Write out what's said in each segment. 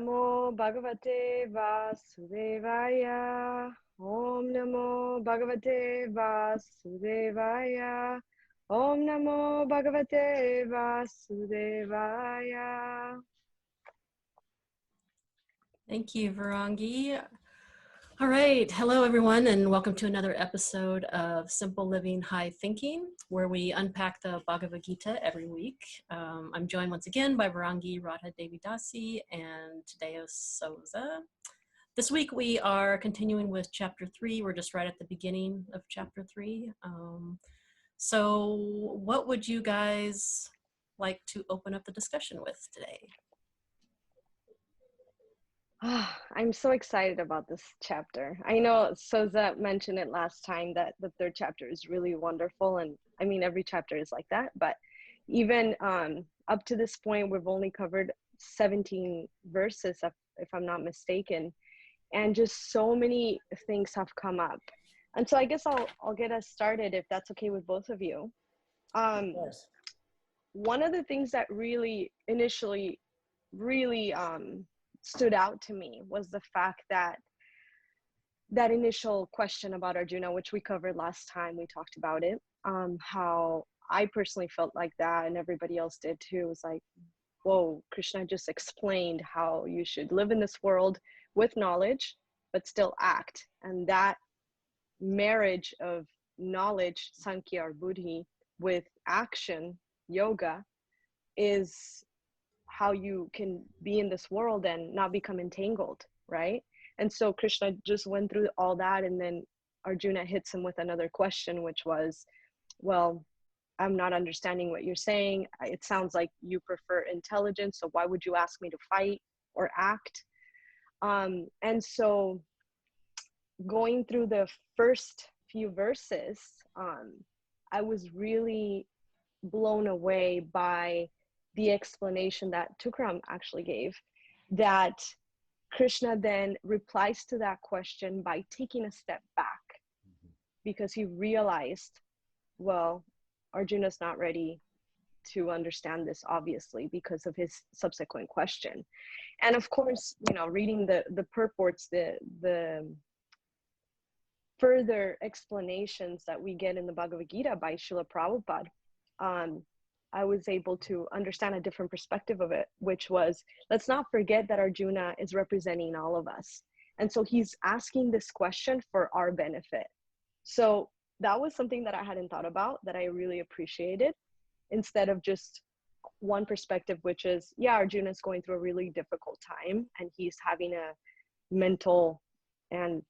Namo Bhagavate Vasudevaya. Om Namo Bhagavate Vasudevaya. Om Namo Bhagavate Vasudevaya. Thank you, Varangi. All right. Hello, everyone, and welcome to another episode of Simple Living, High Thinking, where we unpack the Bhagavad Gita every week. I'm joined once again by Varangi Radha Devidasi and Tadeo Souza. This week, we are continuing with Chapter 3. We're just right at the beginning of Chapter 3. So what would you guys like to open up the discussion with today? I'm so excited about this chapter. I know Soza mentioned it last time that the third chapter is really wonderful. And I mean, every chapter is like that. But even up to this point, we've only covered 17 verses, if I'm not mistaken. And just so many things have come up. And so I guess I'll get us started if that's okay with both of you. Of course. One of the things that really initially stood out to me was the fact that initial question about Arjuna, which we covered last time, we talked about it, how I personally felt like that and everybody else did too. It was like, whoa, Krishna just explained how you should live in this world with knowledge, but still act. And that marriage of knowledge, Sankhya or Buddhi, with action, yoga, is how you can be in this world and not become entangled, right? And so Krishna just went through all that, and then Arjuna hits him with another question, which was, well, I'm not understanding what you're saying. It sounds like you prefer intelligence, so why would you ask me to fight or act? And so going through the first few verses, I was really blown away by the explanation that Tukaram actually gave, that Krishna then replies to that question by taking a step back, because he realized, well, Arjuna's not ready to understand this, obviously, because of his subsequent question. And of course, you know, reading the purports, the further explanations that we get in the Bhagavad Gita by Srila Prabhupada, I was able to understand a different perspective of it, which was, let's not forget that Arjuna is representing all of us. And so he's asking this question for our benefit. So that was something that I hadn't thought about, that I really appreciated, instead of just one perspective, which is, yeah, Arjuna is going through a really difficult time and he's having a mental and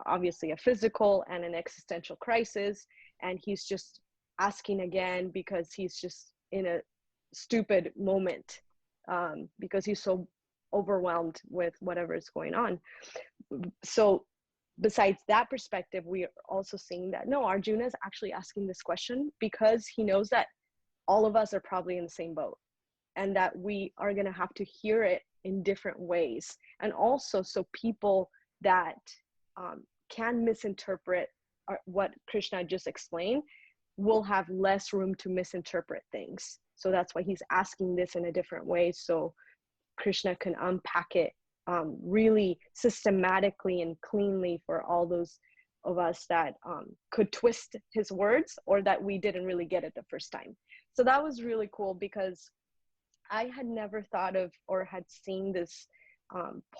obviously a physical and an existential crisis. And he's just asking again because he's just in a stupid moment, because he's so overwhelmed with whatever is going on. So besides that perspective, we are also seeing that no, Arjuna is actually asking this question because he knows that all of us are probably in the same boat, and that we are going to have to hear it in different ways. And also so people that can misinterpret what Krishna just explained will have less room to misinterpret things. So that's why he's asking this in a different way, so Krishna can unpack it really systematically and cleanly for all those of us that could twist his words, or that we didn't really get it the first time. So that was really cool, because I had never thought of or had seen this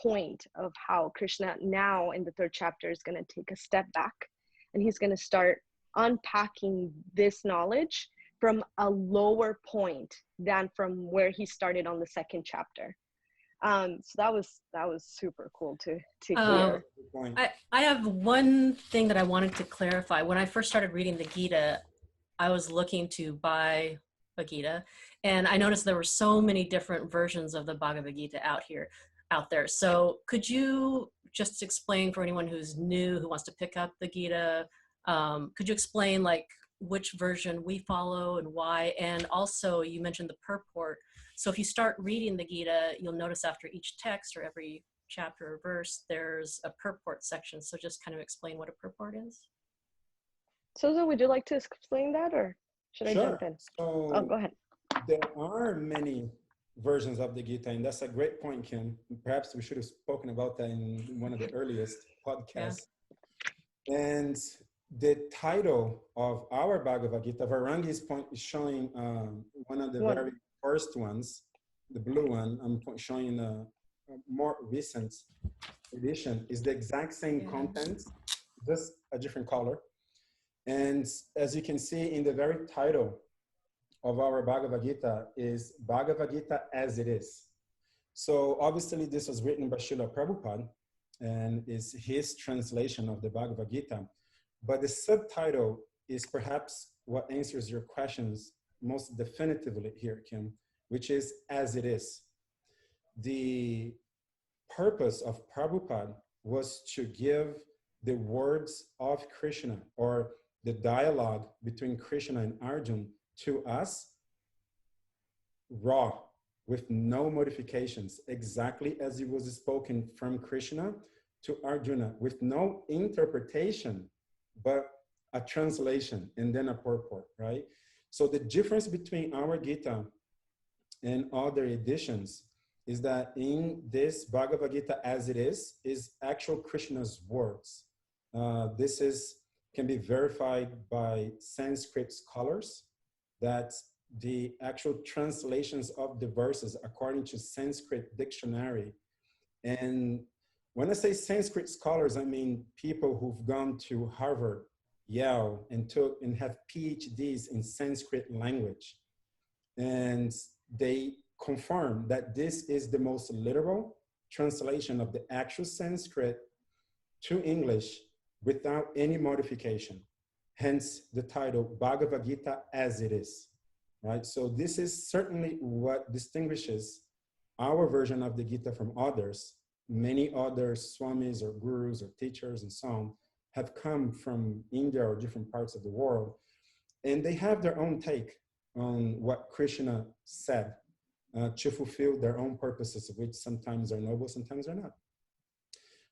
point of how Krishna now in the third chapter is going to take a step back, and he's going to start unpacking this knowledge from a lower point than from where he started on the second chapter. So that was super cool to hear. I have one thing that I wanted to clarify. When I first started reading the Gita, I was looking to buy a Gita, and I noticed there were so many different versions of the Bhagavad Gita out there. So could you just explain for anyone who's new, who wants to pick up the Gita, could you explain like which version we follow and why? And also you mentioned the purport. So if you start reading the Gita, you'll notice after each text or every chapter or verse, there's a purport section. So just kind of explain what a purport is. Soza, would you like to explain that, or should I jump in? So Oh, go ahead. there are many versions of the Gita, and that's a great point, Kim. Perhaps we should have spoken about that in one of the earliest Yeah. podcasts. And the title of our Bhagavad Gita, Varangi's point is showing one of the very first ones, the blue one. I'm showing a more recent edition. Is the exact same content, just a different color. And as you can see in the very title of our Bhagavad Gita is Bhagavad Gita as it is. So obviously this was written by Srila Prabhupada and is his translation of the Bhagavad Gita. But the subtitle is perhaps what answers your questions most definitively here, Kim, which is as it is. The purpose of Prabhupada was to give the words of Krishna, or the dialogue between Krishna and Arjuna, to us raw, with no modifications, exactly as it was spoken from Krishna to Arjuna, with no interpretation, but a translation and then a purport, right? So the difference between our Gita and other editions is that in this Bhagavad Gita as it is actual Krishna's words. This can be verified by Sanskrit scholars, that the actual translations of the verses according to Sanskrit dictionary. And when I say Sanskrit scholars, I mean people who've gone to Harvard, Yale, and have PhDs in Sanskrit language. And they confirm that this is the most literal translation of the actual Sanskrit to English without any modification. Hence the title Bhagavad Gita as it is, right? So this is certainly what distinguishes our version of the Gita from others. Many other swamis or gurus or teachers and so on have come from India or different parts of the world, and they have their own take on what Krishna said to fulfill their own purposes, which sometimes are noble, sometimes are not.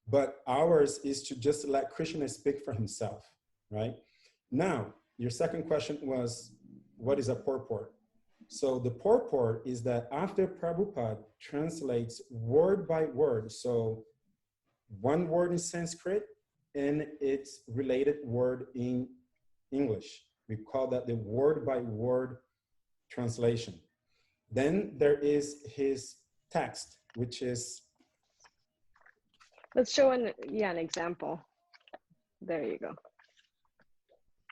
But ours is to just let Krishna speak for himself, right? Now, your second question was, what is a purport? So the purport is that after Prabhupada translates word by word, so one word in Sanskrit and its related word in English, we call that the word by word translation. Then there is his text, which is... Let's show an example. There you go.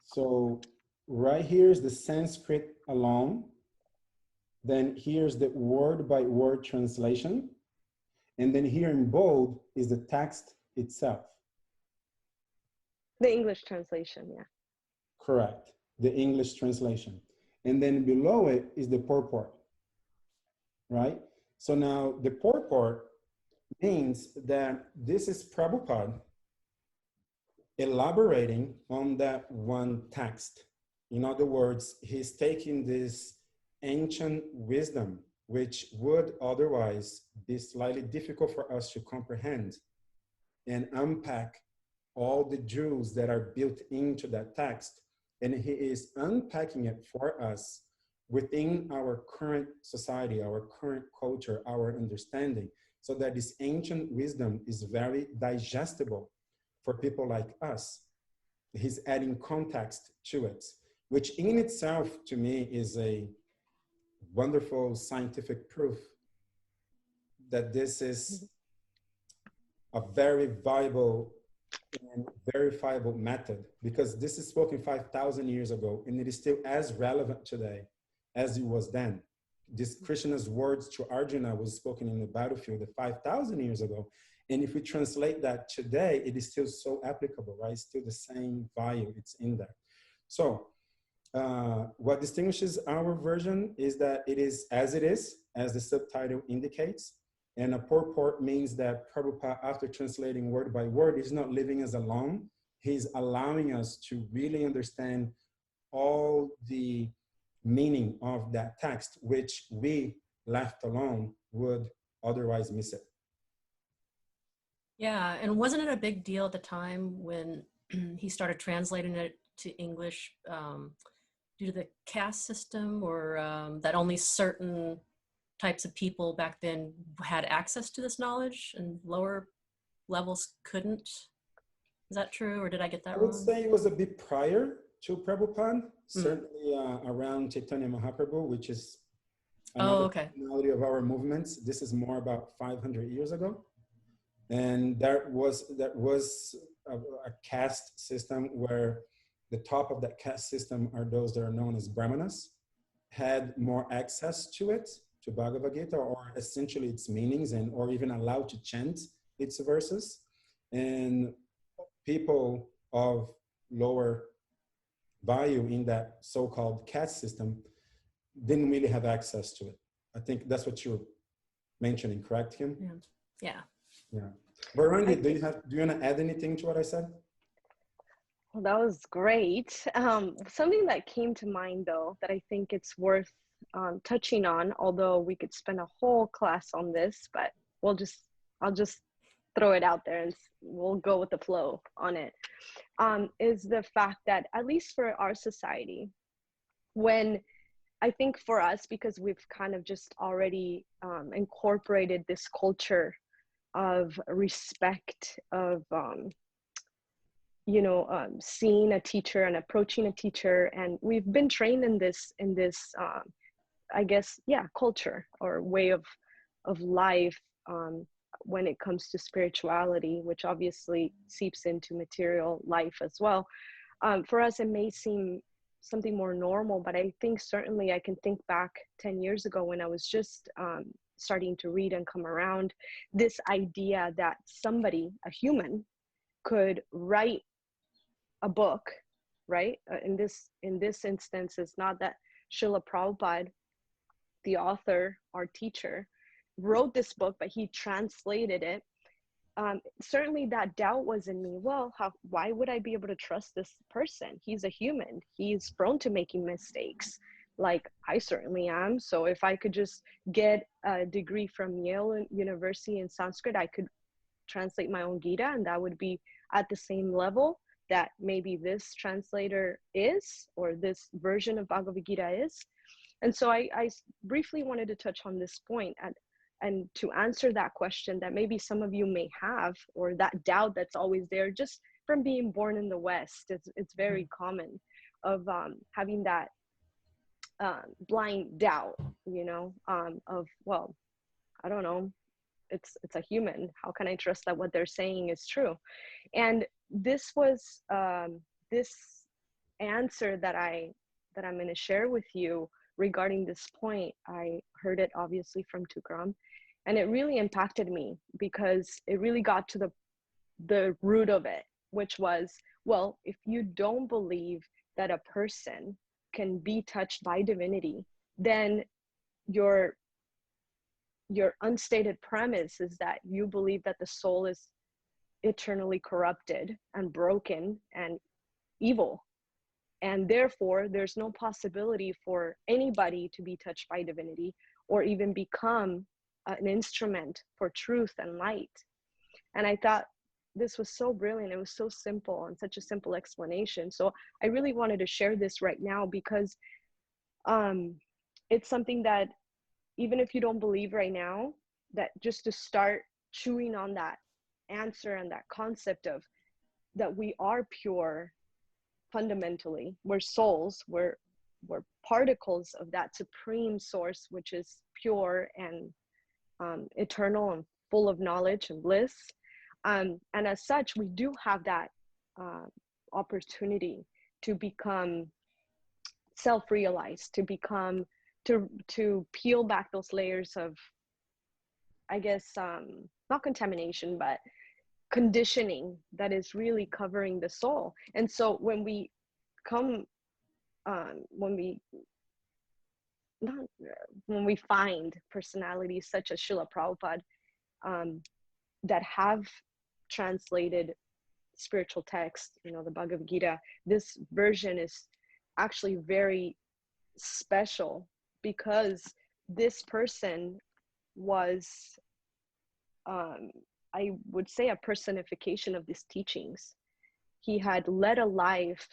So right here is the Sanskrit alone. Then here's the word by word translation. And then here in bold is the text itself. The English translation, yeah. Correct, the English translation. And then below it is the purport, right? So now the purport means that this is Prabhupada elaborating on that one text. In other words, he's taking this ancient wisdom, which would otherwise be slightly difficult for us to comprehend, and unpack all the jewels that are built into that text. And he is unpacking it for us within our current society, our current culture, our understanding, so that this ancient wisdom is very digestible for people like us. He's adding context to it, which in itself, to me, is a wonderful scientific proof that this is a very viable and verifiable method, because this is spoken 5,000 years ago, and it is still as relevant today as it was then. This Krishna's words to Arjuna was spoken in the battlefield 5,000 years ago. And if we translate that today, it is still so applicable, right? It's still the same value, it's in there. So what distinguishes our version is that it is, as the subtitle indicates. And a purport means that Prabhupada, after translating word by word, is not leaving us alone. He's allowing us to really understand all the meaning of that text, which we left alone would otherwise miss it. Yeah, and wasn't it a big deal at the time when he started translating it to English due to the caste system, or that only certain types of people back then had access to this knowledge and lower levels couldn't. Is that true, or did I get that I would wrong? say it was a bit prior to Prabhupada, Mm. certainly around Chaitanya Mahaprabhu, which is Oh, another okay. personality of our movements. This is more about 500 years ago. And there was a caste system where the top of that caste system are those that are known as Brahmanas, had more access to it, to Bhagavad Gita, or essentially its meanings, and or even allowed to chant its verses. And people of lower value in that so-called caste system didn't really have access to it. I think that's what you're mentioning, correct, Kim? Yeah. Yeah. Yeah. Varangi, do you want to add anything to what I said? Well, that was great. Something that came to mind, though, that I think it's worth touching on, although we could spend a whole class on this, but I'll just throw it out there and we'll go with the flow on it, is the fact that, at least for our society, when I think for us, because we've kind of just already incorporated this culture of respect, of seeing a teacher and approaching a teacher, and we've been trained in this I guess, yeah, culture or way of life, when it comes to spirituality, which obviously seeps into material life as well. For us, it may seem something more normal, but I think certainly I can think back 10 years ago when I was just starting to read and come around this idea that somebody, a human, could write a book, right? In this instance, it's not that Srila Prabhupada, the author, our teacher, wrote this book, but he translated it. Certainly that doubt was in me. Well, why would I be able to trust this person? He's a human. He's prone to making mistakes, like I certainly am. So if I could just get a degree from Yale University in Sanskrit, I could translate my own Gita, and that would be at the same level that maybe this translator is, or this version of Bhagavad Gita is. And so I briefly wanted to touch on this point and to answer that question that maybe some of you may have, or that doubt that's always there just from being born in the West. It's very common of having that blind doubt, of, well, I don't know, it's a human. How can I trust that what they're saying is true? And this was this answer that I'm going to share with you regarding this point. I heard it obviously from Tukaram, and it really impacted me because it really got to the root of it, which was, well, if you don't believe that a person can be touched by divinity, then your unstated premise is that you believe that the soul is eternally corrupted and broken and evil, and therefore there's no possibility for anybody to be touched by divinity or even become an instrument for truth and light. And I thought this was so brilliant. It was so simple and such a simple explanation. So I really wanted to share this right now because it's something that, even if you don't believe right now, that just to start chewing on that answer and that concept of that we are pure fundamentally, we're souls, we're particles of that supreme source, which is pure and eternal and full of knowledge and bliss. And as such, we do have that opportunity to become self-realized, to become, to peel back those layers of, I guess, not contamination, but conditioning that is really covering the soul. And so when we come, when we find personalities such as Srila Prabhupada, that have translated spiritual text, the Bhagavad Gita, this version is actually very special because this person was, I would say, a personification of these teachings. He had led a life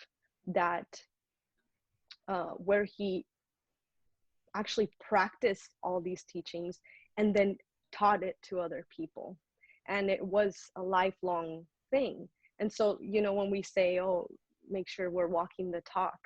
that where he actually practiced all these teachings and then taught it to other people. And it was a lifelong thing. And so, you know, when we say, oh, make sure we're walking the talk,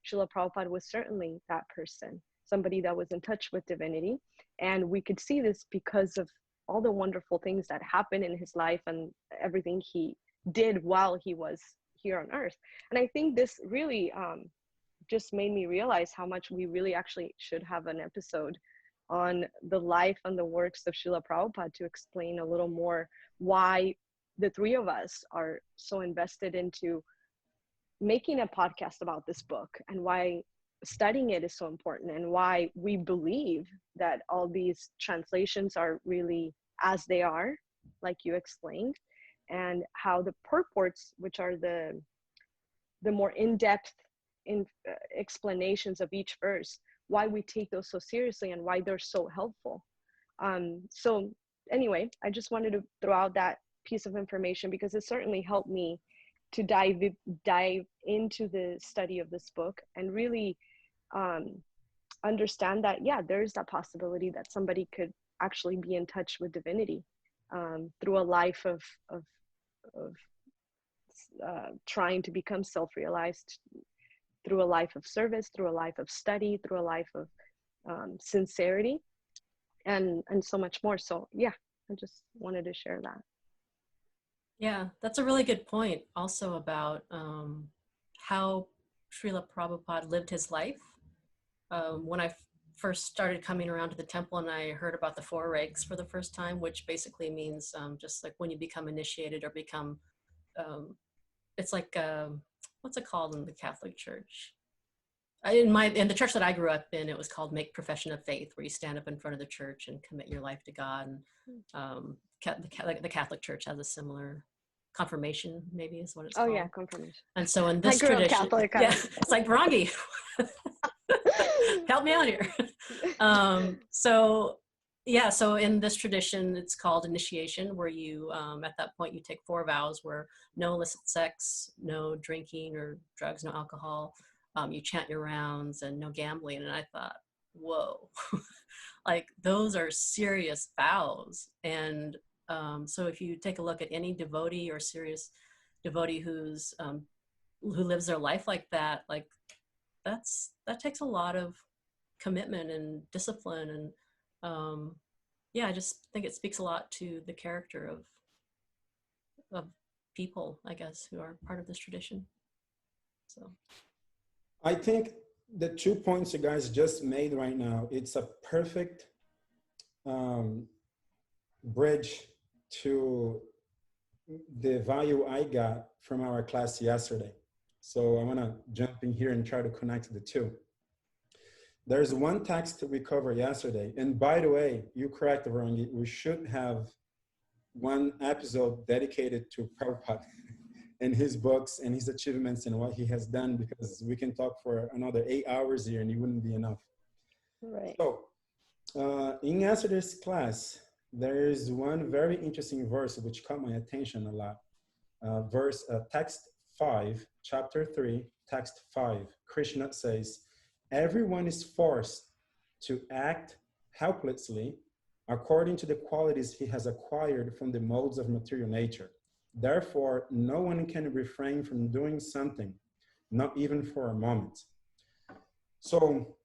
Srila Prabhupada was certainly that person, somebody that was in touch with divinity. And we could see this because of all the wonderful things that happened in his life and everything he did while he was here on earth. And I think this really just made me realize how much we really actually should have an episode on the life and the works of Srila Prabhupada to explain a little more why the three of us are so invested into making a podcast about this book, and why studying it is so important, and why we believe that all these translations are really as they are, like you explained, and how the purports, which are the more in-depth explanations of each verse, why we take those so seriously and why they're so helpful. So anyway, I just wanted to throw out that piece of information because it certainly helped me to dive into the study of this book and really understand that, yeah, there's that possibility that somebody could actually be in touch with divinity through a life of trying to become self-realized, through a life of service, through a life of study, through a life of sincerity, and so much more. So yeah, I just wanted to share that. Yeah, that's a really good point also about how Srila Prabhupada lived his life. When I first started coming around to the temple and I heard about the four ranks for the first time, which basically means just like when you become initiated or become, it's like, what's it called in the Catholic Church? In the church that I grew up in, it was called make profession of faith, where you stand up in front of the church and commit your life to God. And the Catholic Church has a similar confirmation, maybe is what it's called. Oh yeah, confirmation. And so in this I grew tradition, up Catholic. yeah, it's like Rangi, help me out here. So in this tradition, it's called initiation, where you, at that point, you take 4 vows where no illicit sex, no drinking or drugs, no alcohol. You chant your rounds and no gambling. And I thought, whoa, like those are serious vows. And so if you take a look at any devotee or serious devotee who lives their life like that, like that takes a lot of commitment and discipline. And yeah, I just think it speaks a lot to the character of people, I guess, who are part of this tradition. So I think the 2 points you guys just made right now, it's a perfect bridge to the value I got from our class yesterday. So I want to jump in here and try to connect the two. There's one text we covered yesterday. And by the way, you correct, Varangi, we should have one episode dedicated to Prabhupada and his books and his achievements and what he has done, because we can talk for another 8 hours here and it wouldn't be enough. Right. So in yesterday's class, there is one very interesting verse which caught my attention a lot. Text 5, chapter 3, text 5, Krishna says, everyone is forced to act helplessly according to the qualities he has acquired from the modes of material nature. Therefore, no one can refrain from doing something, not even for a moment. So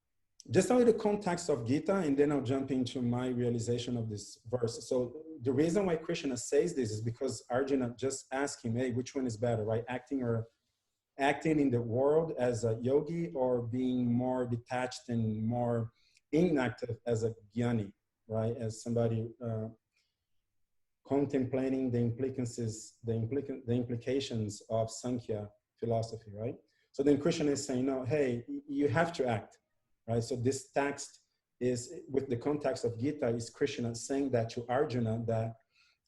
just out of the context of Gita, and then I'll jump into my realization of this verse. So the reason why Krishna says this is because Arjuna just asked him, hey, which one is better, right? Acting in the world as a yogi, or being more detached and more inactive as a jnani, right? As somebody contemplating the implications of Sankhya philosophy, right? So then Krishna is saying, no, hey, you have to act, right? So this text is, with the context of Gita, is Krishna saying that to Arjuna, that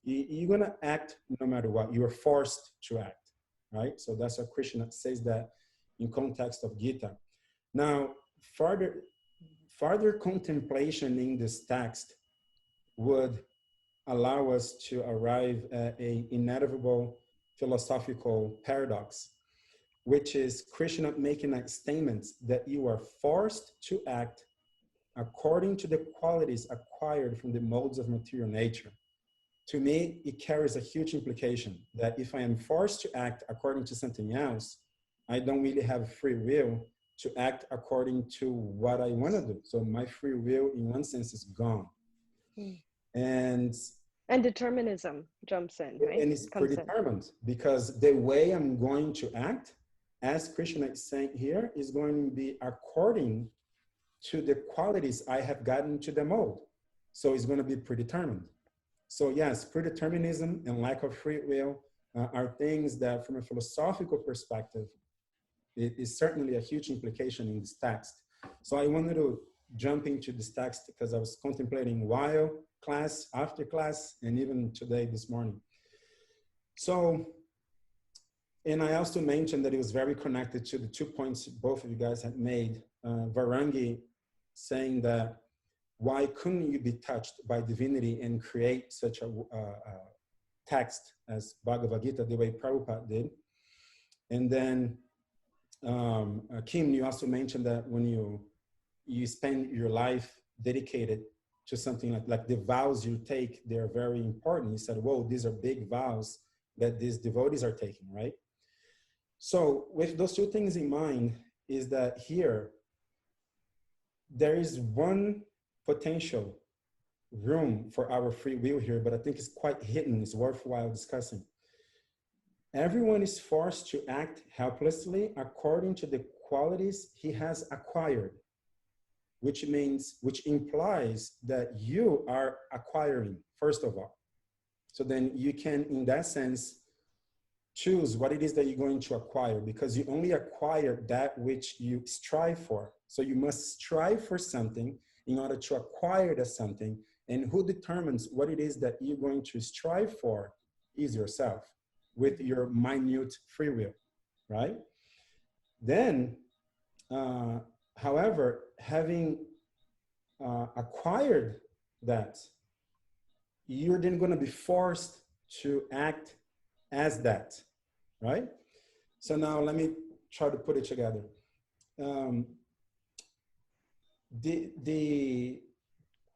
you're gonna act no matter what, you're forced to act, right? So that's what Krishna says that in context of Gita. Now, further contemplation in this text would allow us to arrive at an inevitable philosophical paradox, which is Krishna making a statement that you are forced to act according to the qualities acquired from the modes of material nature. To me, it carries a huge implication that if I am forced to act according to something else, I don't really have free will to act according to what I want to do. So my free will, in one sense, is gone. And determinism jumps in, right? And it's predetermined, because the way I'm going to act, as Krishna is saying here, is going to be according to the qualities I have gotten to the mode. So it's going to be predetermined. So yes, predeterminism and lack of free will are things that, from a philosophical perspective, it is certainly a huge implication in this text. So I wanted to jump into this text because I was contemplating while class, after class, and even today, this morning. So, and I also mentioned that it was very connected to the 2 points both of you guys had made. Varangi saying that, why couldn't you be touched by divinity and create such a text as Bhagavad Gita the way Prabhupada did? And then Kim, you also mentioned that when you spend your life dedicated to something like the vows you take, they're very important. You said, whoa, these are big vows that these devotees are taking, right? So with those two things in mind, is that here, there is one potential room for our free will here, but I think it's quite hidden, it's worthwhile discussing. Everyone is forced to act helplessly according to the qualities he has acquired, which implies that you are acquiring, first of all. So then you can, in that sense, choose what it is that you're going to acquire, because you only acquire that which you strive for. So you must strive for something in order to acquire that something. And who determines what it is that you're going to strive for is yourself, with your minute free will, right? Then, however, having acquired that, you're then going to be forced to act as that, right? So now let me try to put it together. The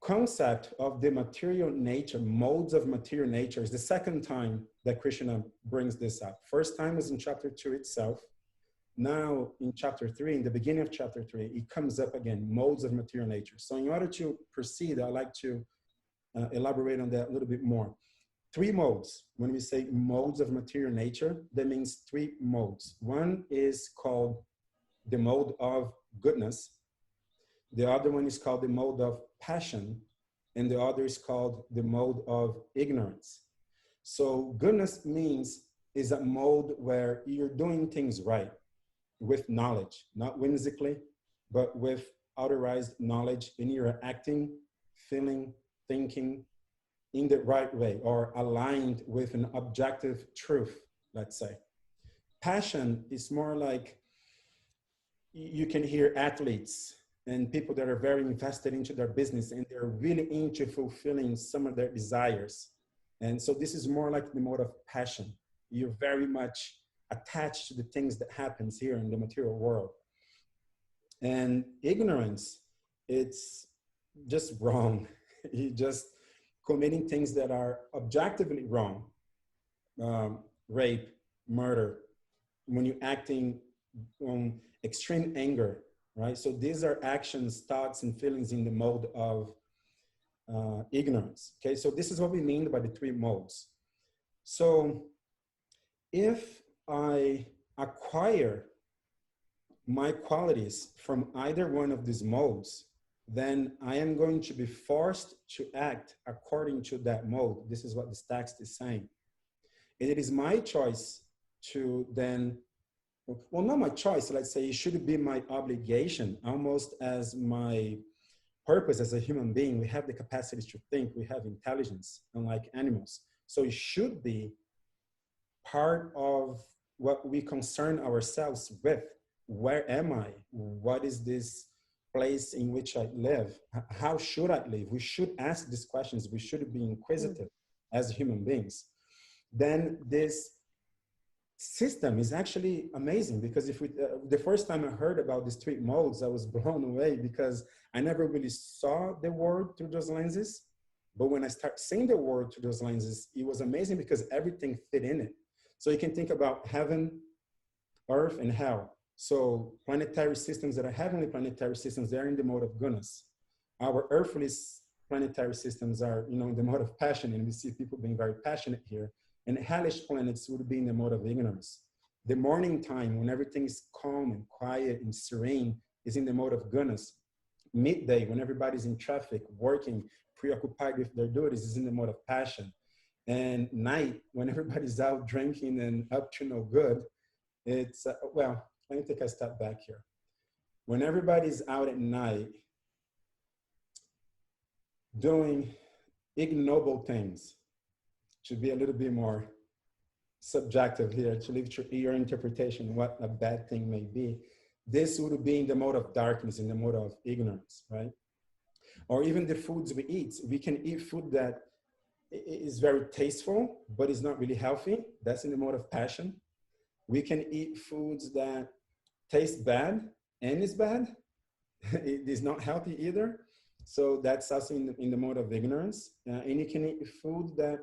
concept of the material nature, modes of material nature, is the second time that Krishna brings this up. First time was in chapter 2 itself. Now in chapter 3, in the beginning of chapter 3, it comes up again, modes of material nature. So in order to proceed, I'd like to elaborate on that a little bit more. 3 modes. When we say modes of material nature, that means 3 modes. One is called the mode of goodness. The other one is called the mode of passion. And the other is called the mode of ignorance. So goodness is a mode where you're doing things right with knowledge, not whimsically, but with authorized knowledge, and you're acting, feeling, thinking in the right way, or aligned with an objective truth, let's say. Passion is more like, you can hear athletes and people that are very invested into their business, and they're really into fulfilling some of their desires. And so this is more like the mode of passion. You're very much attached to the things that happens here in the material world. And ignorance, it's just wrong. You just committing things that are objectively wrong. Rape, murder, when you're acting on extreme anger, right? So these are actions, thoughts, and feelings in the mode of ignorance. Okay, so this is what we mean by the 3 modes. So if I acquire my qualities from either one of these modes, then I am going to be forced to act according to that mode. This is what this text is saying. And it is my choice to then, well, not my choice, let's say, it should be my obligation, almost as my purpose as a human being. We have the capacity to think, we have intelligence, unlike animals. So it should be part of what we concern ourselves with. Where am I? What is this place in which I live? How should I live? We should ask these questions. We should be inquisitive as human beings. Then this system is actually amazing, because if we, the first time I heard about these three modes, I was blown away because I never really saw the world through those lenses. But when I start seeing the world through those lenses, it was amazing because everything fit in it. So you can think about heaven, earth, and hell. So planetary systems that are heavenly planetary systems, they're in the mode of goodness. Our earthly planetary systems are, you know, in the mode of passion, and we see people being very passionate here. And hellish planets would be in the mode of ignorance. The morning time, when everything is calm and quiet and serene, is in the mode of goodness. Midday, when everybody's in traffic, working, preoccupied with their duties, is in the mode of passion. And night, when everybody's out drinking and up to no good, it's, well, let me take a step back here. When everybody's out at night doing ignoble things, to be a little bit more subjective here, to leave to your interpretation what a bad thing may be, this would be in the mode of darkness, in the mode of ignorance, right? Or even the foods we eat. We can eat food that is very tasteful, but is not really healthy. That's in the mode of passion. We can eat foods that taste bad and is bad. It is not healthy either. So that's also in the mode of ignorance. And you can eat food that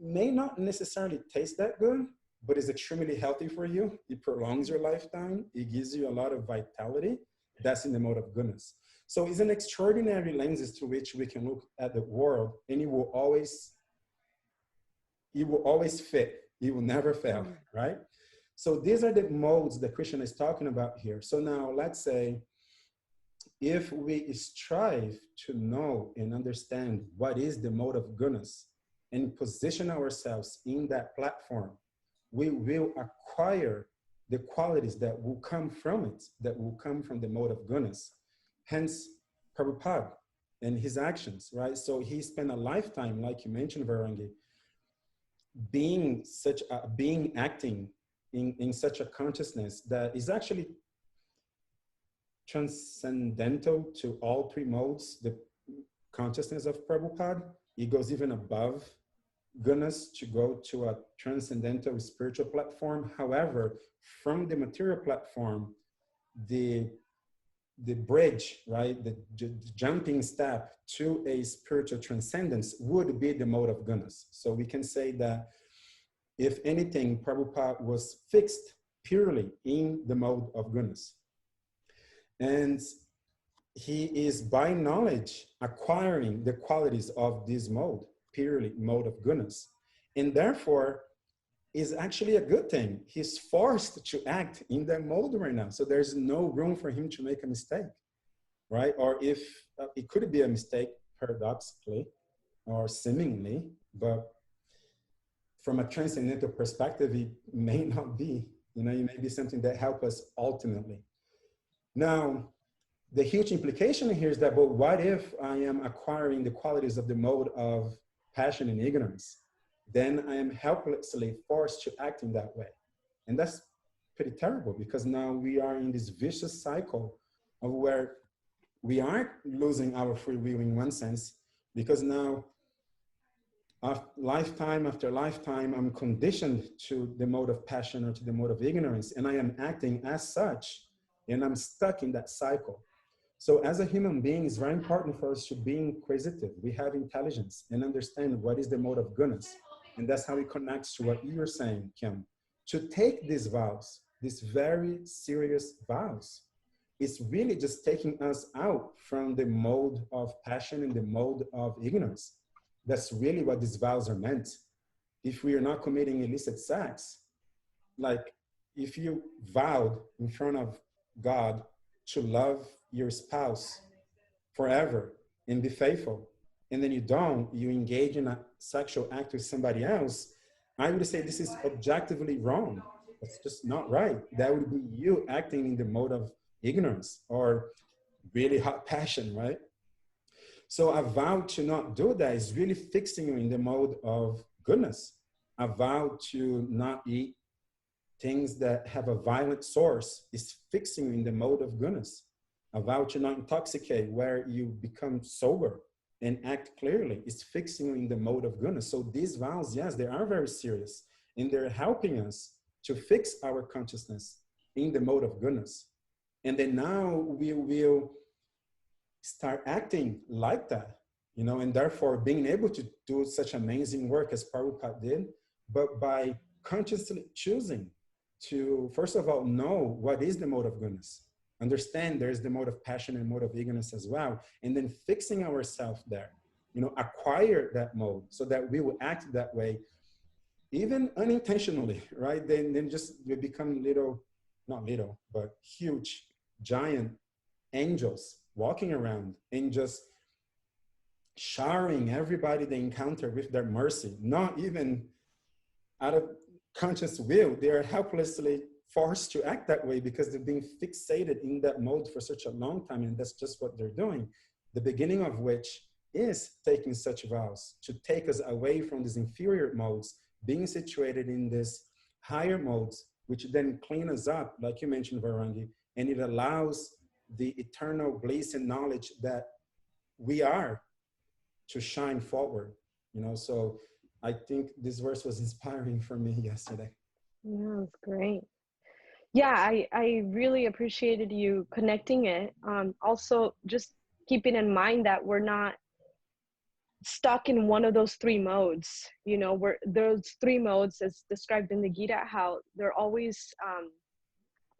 may not necessarily taste that good, but is extremely healthy for you. It prolongs your lifetime. It gives you a lot of vitality. That's in the mode of goodness. So it's an extraordinary lenses through which we can look at the world, and it will always fit. It will never fail, right? So these are the modes that Krishna is talking about here. So now let's say, if we strive to know and understand what is the mode of goodness and position ourselves in that platform, we will acquire the qualities that will come from it, that will come from the mode of goodness. Hence, Prabhupada and his actions, right? So he spent a lifetime, like you mentioned, Varangi, acting in such a consciousness that is actually transcendental to all three modes. The consciousness of Prabhupada, it goes even above goodness to go to a transcendental spiritual platform. However, from the material platform, the bridge, right, the jumping step to a spiritual transcendence would be the mode of goodness. So we can say that, if anything, Prabhupada was fixed purely in the mode of goodness. And he is by knowledge acquiring the qualities of this mode, purely mode of goodness. And therefore is actually a good thing. He's forced to act in that mode right now. So there's no room for him to make a mistake, right? Or if it could be a mistake, paradoxically or seemingly, but from a transcendental perspective, it may not be, you know, it may be something that helps us ultimately. Now, the huge implication here is that, but what if I am acquiring the qualities of the mode of passion and ignorance? Then I am helplessly forced to act in that way. And that's pretty terrible, because now we are in this vicious cycle of where we are losing our free will in one sense, because now lifetime after lifetime, I'm conditioned to the mode of passion or to the mode of ignorance, and I am acting as such, and I'm stuck in that cycle. So as a human being, it's very important for us to be inquisitive. We have intelligence and understand what is the mode of goodness. And that's how it connects to what you're saying, Kim. To take these vows, these very serious vows, it's really just taking us out from the mode of passion and the mode of ignorance. That's really what these vows are meant. If we are not committing illicit sex, like if you vowed in front of God to love your spouse forever and be faithful, and then you don't, you engage in a sexual act with somebody else, I would say this is objectively wrong. It's just not right. That would be you acting in the mode of ignorance or really hot passion, right? So a vow to not do that is really fixing you in the mode of goodness. A vow to not eat things that have a violent source is fixing you in the mode of goodness. A vow to not intoxicate, where you become sober and act clearly, is fixing you in the mode of goodness. So these vows, yes, they are very serious. and they're helping us to fix our consciousness in the mode of goodness. And then now we will start acting like that, you know, and therefore being able to do such amazing work as Prabhupada did, but by consciously choosing to, first of all, know what is the mode of goodness, understand there's the mode of passion and mode of ignorance as well, and then fixing ourselves there, you know, acquire that mode so that we will act that way, even unintentionally, right? Then just we become little, not little, but huge, giant angels walking around and just showering everybody they encounter with their mercy, not even out of conscious will. They are helplessly forced to act that way because they've been fixated in that mode for such a long time, and that's just what they're doing. The beginning of which is taking such vows to take us away from these inferior modes, being situated in these higher modes, which then clean us up, like you mentioned, Varangi, and it allows the eternal bliss and knowledge that we are to shine forward, you know. So I think this verse was inspiring for me yesterday. Yeah, it's great. Yeah, I really appreciated you connecting it. Also, just keeping in mind that we're not stuck in one of those three modes. You know, where those three modes, as described in the Gita, how they're always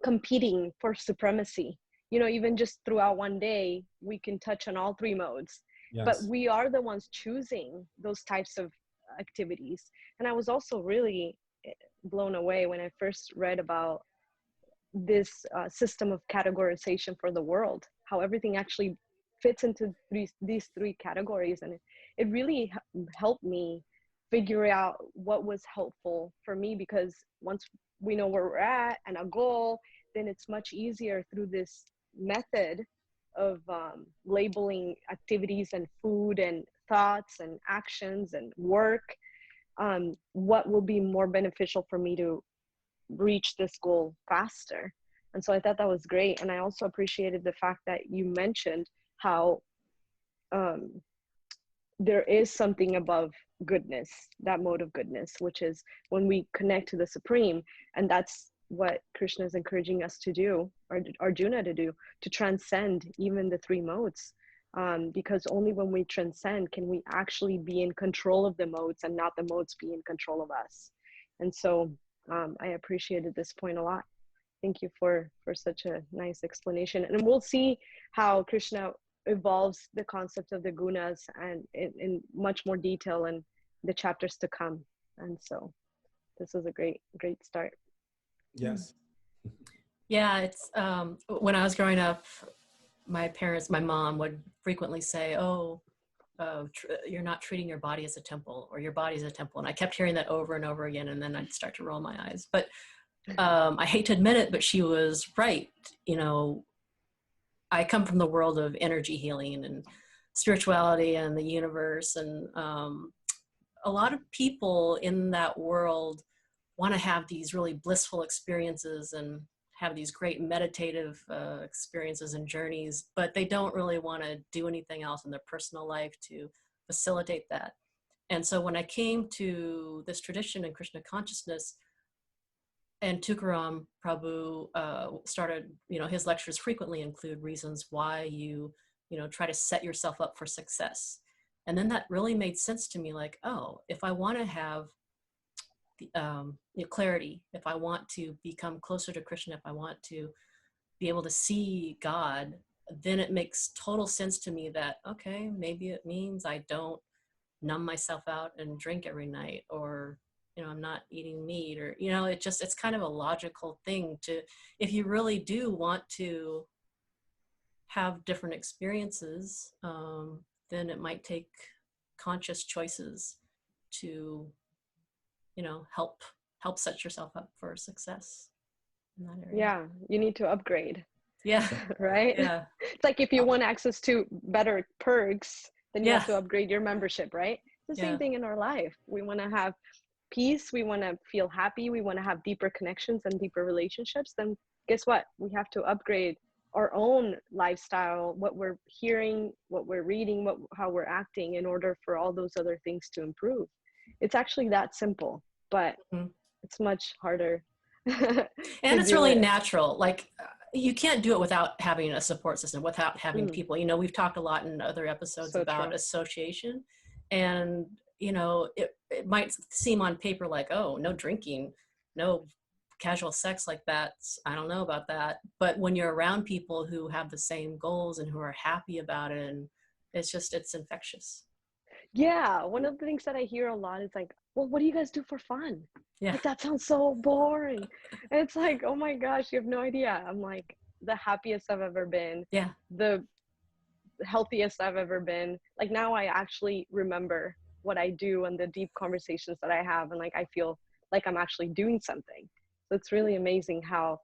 competing for supremacy. You know, even just throughout one day, we can touch on all three modes. Yes. But we are the ones choosing those types of activities. And I was also really blown away when I first read about this system of categorization for the world, how everything actually fits into these three categories. And it really helped me figure out what was helpful for me, because once we know where we're at and a goal, then it's much easier through this method of labeling activities and food and thoughts and actions and work, what will be more beneficial for me to reach this goal faster. And so I thought that was great. And I also appreciated the fact that you mentioned how there is something above goodness, that mode of goodness, which is when we connect to the Supreme. And that's what Krishna is encouraging us to do, or Arjuna to do, to transcend even the three modes. Because only when we transcend can we actually be in control of the modes and not the modes be in control of us. And so I appreciated this point a lot. Thank you for such a nice explanation. And we'll see how Krishna evolves the concept of the gunas and in much more detail in the chapters to come. And so this is a great start. Yes. Yeah, it's when I was growing up, my mom would frequently say, you're not treating your body as a temple, or your body is a temple. And I kept hearing that over and over again. And then I'd start to roll my eyes. But I hate to admit it, but she was right. You know, I come from the world of energy healing and spirituality and the universe. And a lot of people in that world want to have these really blissful experiences and have these great meditative experiences and journeys, but they don't really want to do anything else in their personal life to facilitate that. And so when I came to this tradition in Krishna consciousness, and Tukaram Prabhu started, his lectures frequently include reasons why you try to set yourself up for success. And then that really made sense to me, like, oh, if I want to have clarity, if I want to become closer to Krishna, if I want to be able to see God, then it makes total sense to me that, okay, maybe it means I don't numb myself out and drink every night, or I'm not eating meat, or it's kind of a logical thing to, if you really do want to have different experiences, then it might take conscious choices to help set yourself up for success in that area. Yeah, you need to upgrade. Yeah. Right? Yeah. It's like if you want access to better perks, then you have to upgrade your membership, right? It's the same thing in our life. We want to have peace, we want to feel happy, we want to have deeper connections and deeper relationships. Then guess what? We have to upgrade our own lifestyle, what we're hearing, what we're reading, how we're acting, in order for all those other things to improve. It's actually that simple. But it's much harder. And it's really natural. Like you can't do it without having a support system, without having people. You know, we've talked a lot in other episodes about association, and you know, it might seem on paper like, oh, no drinking, no casual sex, like that, I don't know about that. But when you're around people who have the same goals and who are happy about it, and it's infectious. Yeah, one of the things that I hear a lot is like, well, what do you guys do for fun? Yeah. Like, that sounds so boring. And it's like, oh my gosh, you have no idea. I'm like the happiest I've ever been. Yeah. The healthiest I've ever been. Like, now I actually remember what I do and the deep conversations that I have, and like I feel like I'm actually doing something. So it's really amazing how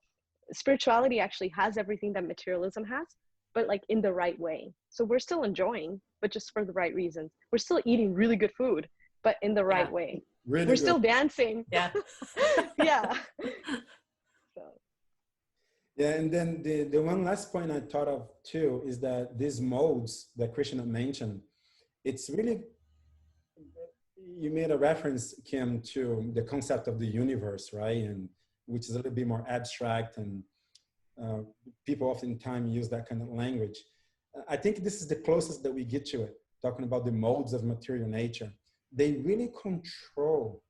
spirituality actually has everything that materialism has, but like in the right way. So we're still enjoying, but just for the right reasons. We're still eating really good food, but in the right way. Really we're good. Still dancing. Yeah. Yeah. So. Yeah, and then the one last point I thought of too is that these modes that Krishna mentioned, it's really, you made a reference, Kim, to the concept of the universe, right? And which is a little bit more abstract, and people oftentimes use that kind of language. I think this is the closest that we get to it, talking about the modes of material nature. They really control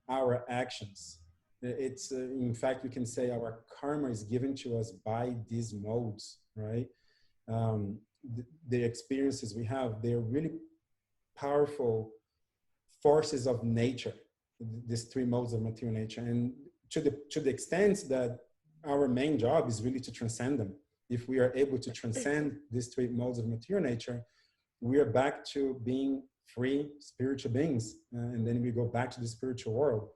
our actions. It's, in fact, we can say our karma is given to us by these modes, right? The experiences we have, they're really powerful forces of nature, these three modes of material nature. And to the extent that our main job is really to transcend them. If we are able to transcend these three modes of material nature, we are back to being free spiritual beings. And then we go back to the spiritual world.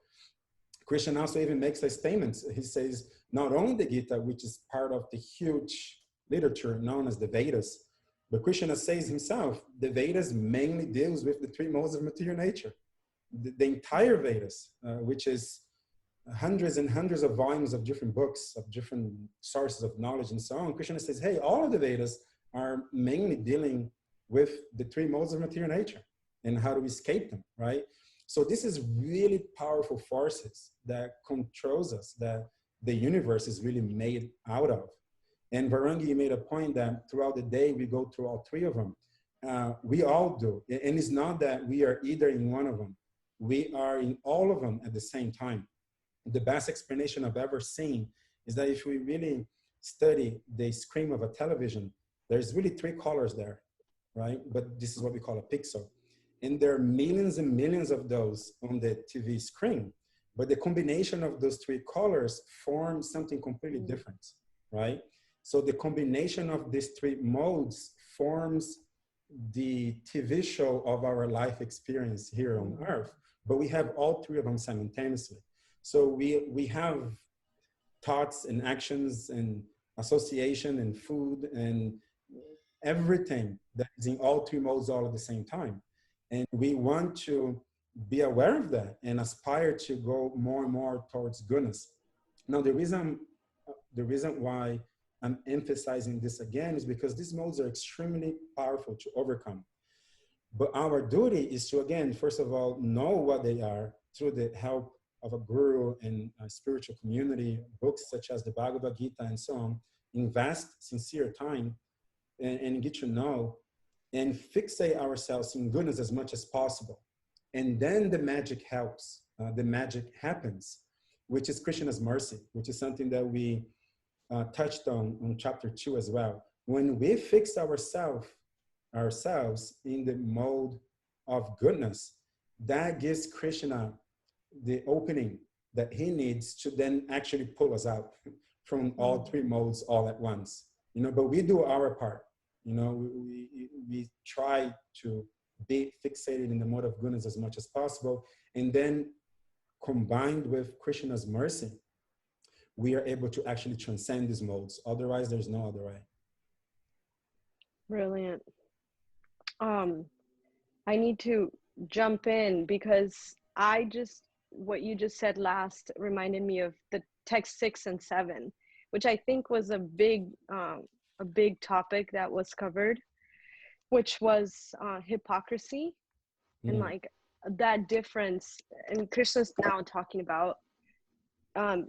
Krishna also even makes a statement. He says, not only the Gita, which is part of the huge literature known as the Vedas, but Krishna says himself, the Vedas mainly deals with the three modes of material nature. The entire Vedas, which is hundreds and hundreds of volumes of different books, of different sources of knowledge and so on. Krishna says, hey, all of the Vedas are mainly dealing with the three modes of material nature and how to escape them, right? So this is really powerful forces that controls us, that the universe is really made out of. And Varangi, you made a point that throughout the day, we go through all three of them. We all do. And it's not that we are either in one of them. We are in all of them at the same time. The best explanation I've ever seen is that if we really study the screen of a television, there's really three colors there, right? But this is what we call a pixel. And there are millions and millions of those on the TV screen. But the combination of those three colors forms something completely different, right? So the combination of these three modes forms the TV show of our life experience here on Earth. But we have all three of them simultaneously. So we have thoughts and actions and association and food and everything that is in all three modes all at the same time. And we want to be aware of that and aspire to go more and more towards goodness. Now, the reason why I'm emphasizing this again is because these modes are extremely powerful to overcome. But our duty is to, again, first of all, know what they are through the help of a guru and a spiritual community, books such as the Bhagavad Gita and so on, invest sincere time and get to know and fixate ourselves in goodness as much as possible. And then the magic helps, the magic happens, which is Krishna's mercy, which is something that we touched on chapter 2 as well. When we fix ourselves in the mode of goodness, that gives Krishna the opening that he needs to then actually pull us out from all three modes all at once. You know, but we do our part. You know, we try to be fixated in the mode of goodness as much as possible. And then combined with Krishna's mercy, we are able to actually transcend these modes. Otherwise, there's no other way. Brilliant. I need to jump in because what you just said last reminded me of the text 6 and 7, which I think was a big topic that was covered, which was hypocrisy and like that difference. And Krishna's now talking about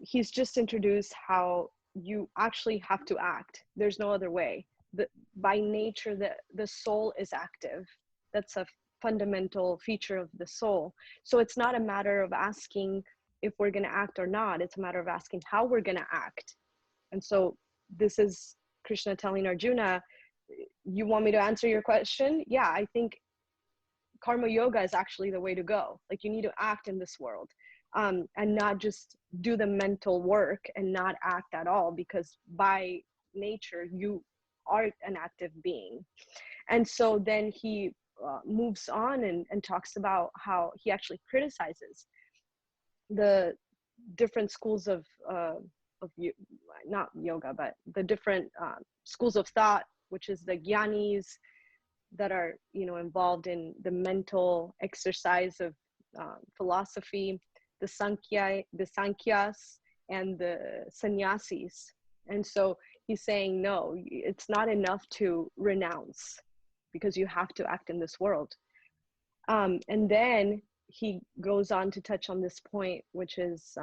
he's just introduced how you actually have to act. There's no other way. By nature, the soul is active. That's a fundamental feature of the soul. So it's not a matter of asking if we're going to act or not. It's a matter of asking how we're going to act. And so this is Krishna telling Arjuna, you want me to answer your question? Yeah, I think karma yoga is actually the way to go. Like, you need to act in this world, and not just do the mental work and not act at all, because by nature you are an active being. And so then he moves on and talks about how he actually criticizes the different schools of not yoga, but the different schools of thought, which is the jnanis, that are, you know, involved in the mental exercise of philosophy, the Sankhyas, and the sannyasis. And so he's saying, no, it's not enough to renounce, because you have to act in this world. And then he goes on to touch on this point, which is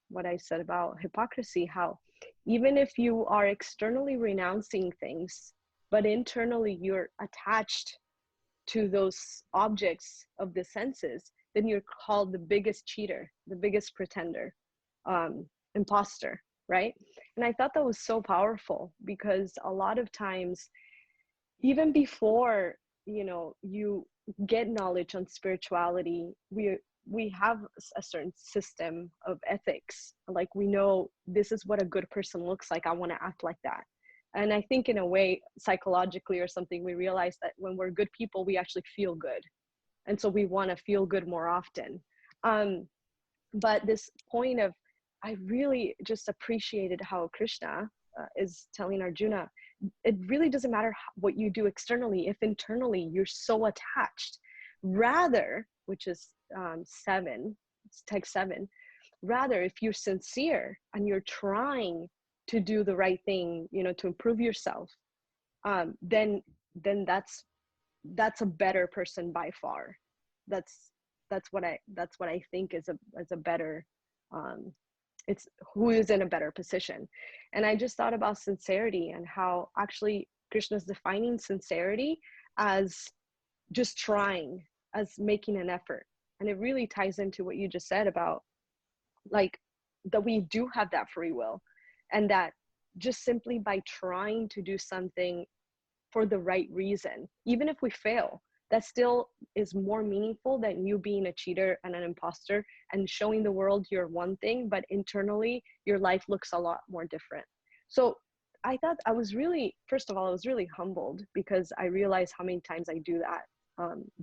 what I said about hypocrisy, how even if you are externally renouncing things, but internally you're attached to those objects of the senses, then you're called the biggest cheater, the biggest pretender, imposter, right? And I thought that was so powerful, because a lot of times, even before, you know, you get knowledge on spirituality, we have a certain system of ethics. Like, we know this is what a good person looks like. I want to act like that. And I think in a way, psychologically or something, we realize that when we're good people, we actually feel good. And so we want to feel good more often. But this point of, I really just appreciated how Krishna is telling Arjuna, it really doesn't matter what you do externally if internally you're so attached. Rather, which is 7, it's text 7, rather, if you're sincere and you're trying to do the right thing, you know, to improve yourself, then that's a better person by far. That's what I think is a better, it's who is in a better position. And I just thought about sincerity, and how actually Krishna's defining sincerity as just trying, as making an effort. And it really ties into what you just said about, like, that we do have that free will, and that just simply by trying to do something for the right reason, even if we fail, that still is more meaningful than you being a cheater and an imposter and showing the world you're one thing, but internally your life looks a lot more different. So I thought, I was really, first of all, I was really humbled, because I realized how many times I do that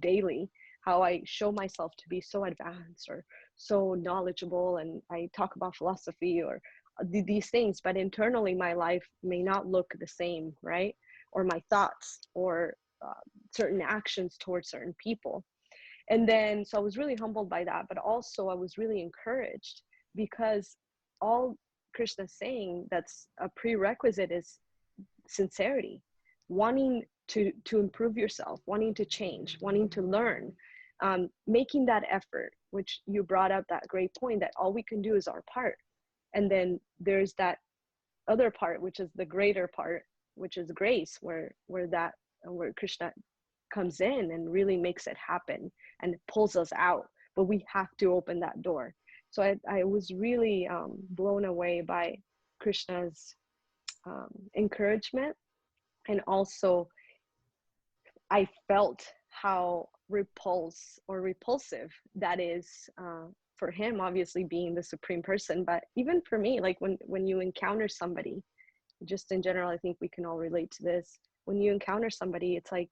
daily, how I show myself to be so advanced or so knowledgeable, and I talk about philosophy or these things, but internally my life may not look the same, right? Or my thoughts, or certain actions towards certain people. And then, so I was really humbled by that, but also I was really encouraged, because all Krishna's saying that's a prerequisite is sincerity, wanting to improve yourself, wanting to change, wanting to learn, making that effort, which you brought up that great point, that all we can do is our part. And then there's that other part, which is the greater part, which is grace, where Krishna comes in and really makes it happen and pulls us out, but we have to open that door. So I was really blown away by Krishna's encouragement, and also I felt how repulsive that is for him, obviously being the supreme person, but even for me, like when you encounter somebody, just in general, I think we can all relate to this. When you encounter somebody, it's like,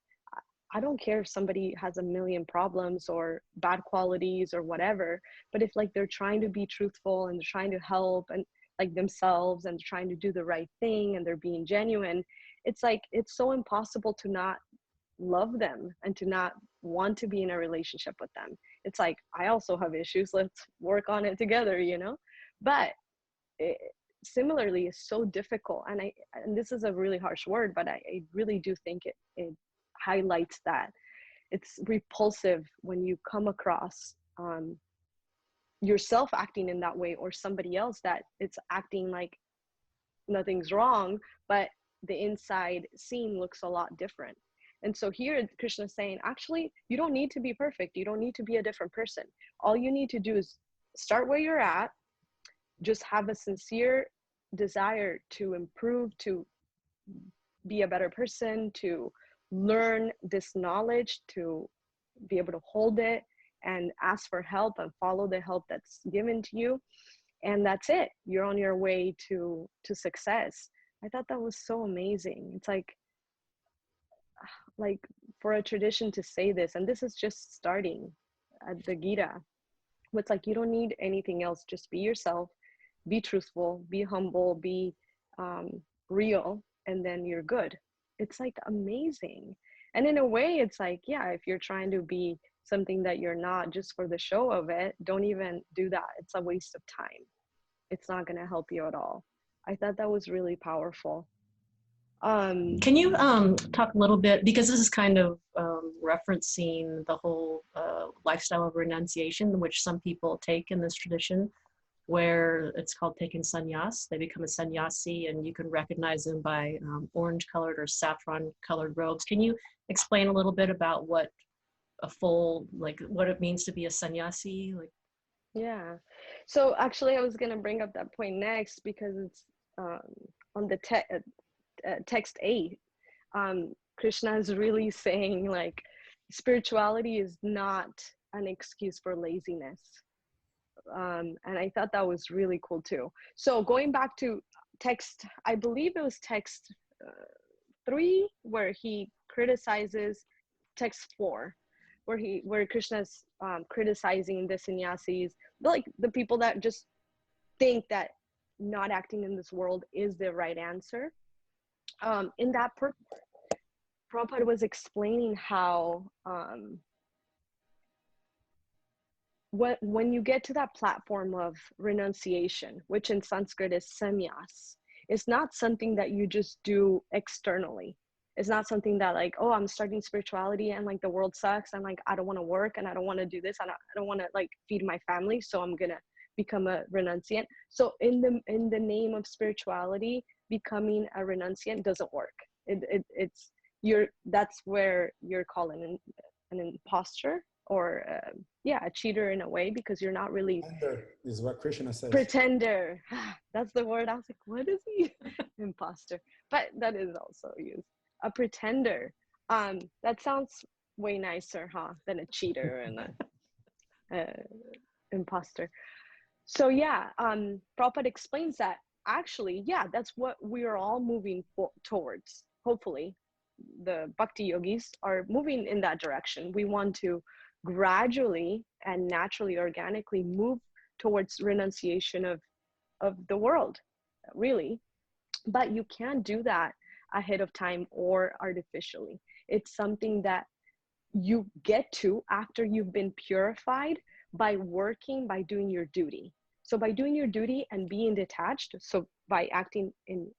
I don't care if somebody has a million problems or bad qualities or whatever, but if like they're trying to be truthful and they're trying to help and like themselves and trying to do the right thing and they're being genuine, it's like, it's so impossible to not love them and to not want to be in a relationship with them. It's like, I also have issues, let's work on it together, you know? But similarly, it's so difficult. And this is a really harsh word, but I really do think it highlights that it's repulsive when you come across yourself acting in that way, or somebody else that it's acting like nothing's wrong, but the inside scene looks a lot different. And so here Krishna is saying, actually, you don't need to be perfect. You don't need to be a different person. All you need to do is start where you're at, just have a sincere desire to improve, to be a better person, to learn this knowledge, to be able to hold it and ask for help and follow the help that's given to you. And that's it. You're on your way to success. I thought that was so amazing. It's like for a tradition to say this, and this is just starting at the Gita. It's like, you don't need anything else. Just be yourself, be truthful, be humble, be real, and then you're good. It's like amazing. And in a way, it's like, yeah, if you're trying to be something that you're not just for the show of it, don't even do that. It's a waste of time. It's not going to help you at all. I thought that was really powerful. Can you talk a little bit, because this is kind of referencing the whole lifestyle of renunciation, which some people take in this tradition, where it's called taking sannyas. They become a sannyasi, and you can recognize them by orange-colored or saffron-colored robes. Can you explain a little bit about what what it means to be a sannyasi? Yeah. So actually, I was going to bring up that point next, because it's on the text 8. Krishna is really saying, like, spirituality is not an excuse for laziness. And I thought that was really cool too. So going back to text, I believe it was text 3, where he criticizes, text 4, where Krishna's criticizing the sannyasis, like the people that just think that not acting in this world is the right answer. In that Prabhupada was explaining how when you get to that platform of renunciation, which in Sanskrit is sannyas, it's not something that you just do externally. It's not something that, like, oh, I'm starting spirituality and like the world sucks and like I don't want to work and I don't want to do this and I don't want to like feed my family, so I'm gonna become a renunciant. So in the name of spirituality, becoming a renunciant doesn't work. It's that's where you're calling an imposter, or a cheater in a way, because you're not really. Pretender is what Krishna says. Pretender. That's the word. I was like, what is he? Imposter. But that is also used. A pretender. That sounds way nicer, than a cheater and a imposter. So yeah, Prabhupada explains that actually, yeah, that's what we're all moving towards. Hopefully, the bhakti yogis are moving in that direction. We want to gradually and naturally, organically move towards renunciation of the world, really. But you can't do that ahead of time or artificially. It's something that you get to after you've been purified by working, by doing your duty. So by doing your duty and being detached, so by acting in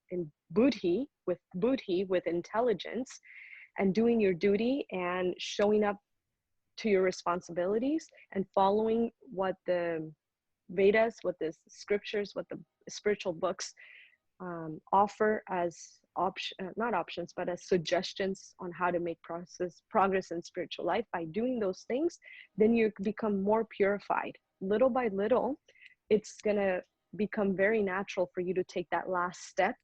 buddhi, with intelligence, and doing your duty and showing up to your responsibilities and following what the Vedas, what the scriptures, what the spiritual books offer as not options, but as suggestions on how to make progress in spiritual life. By doing those things, then you become more purified. Little by little, it's gonna become very natural for you to take that last step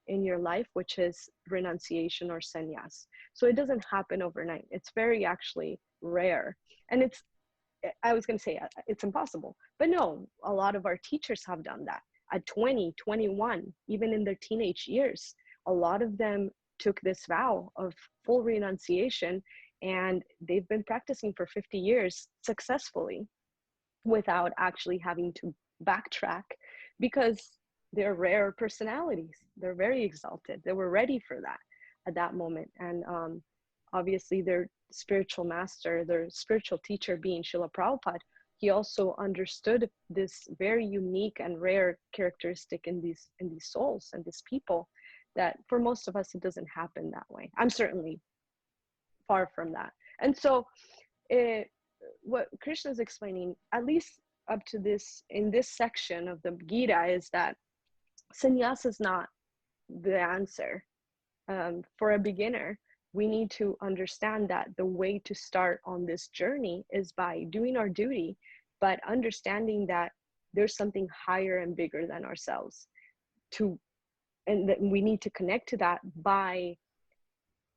in your life, which is renunciation or sannyas. So it doesn't happen overnight. It's very actually rare. And I was gonna say it's impossible, but no, a lot of our teachers have done that at 20, 21, even in their teenage years. A lot of them took this vow of full renunciation, and they've been practicing for 50 years successfully without actually having to backtrack, because they're rare personalities. They're very exalted. They were ready for that at that moment. And obviously their spiritual master, their spiritual teacher being Srila Prabhupada, he also understood this very unique and rare characteristic in these souls and these people, that for most of us, it doesn't happen that way. I'm certainly far from that. And so what Krishna is explaining, at least up to this, in this section of the Gita, is that sannyas is not the answer. For a beginner, we need to understand that the way to start on this journey is by doing our duty, but understanding that there's something higher and bigger than ourselves, and that we need to connect to that by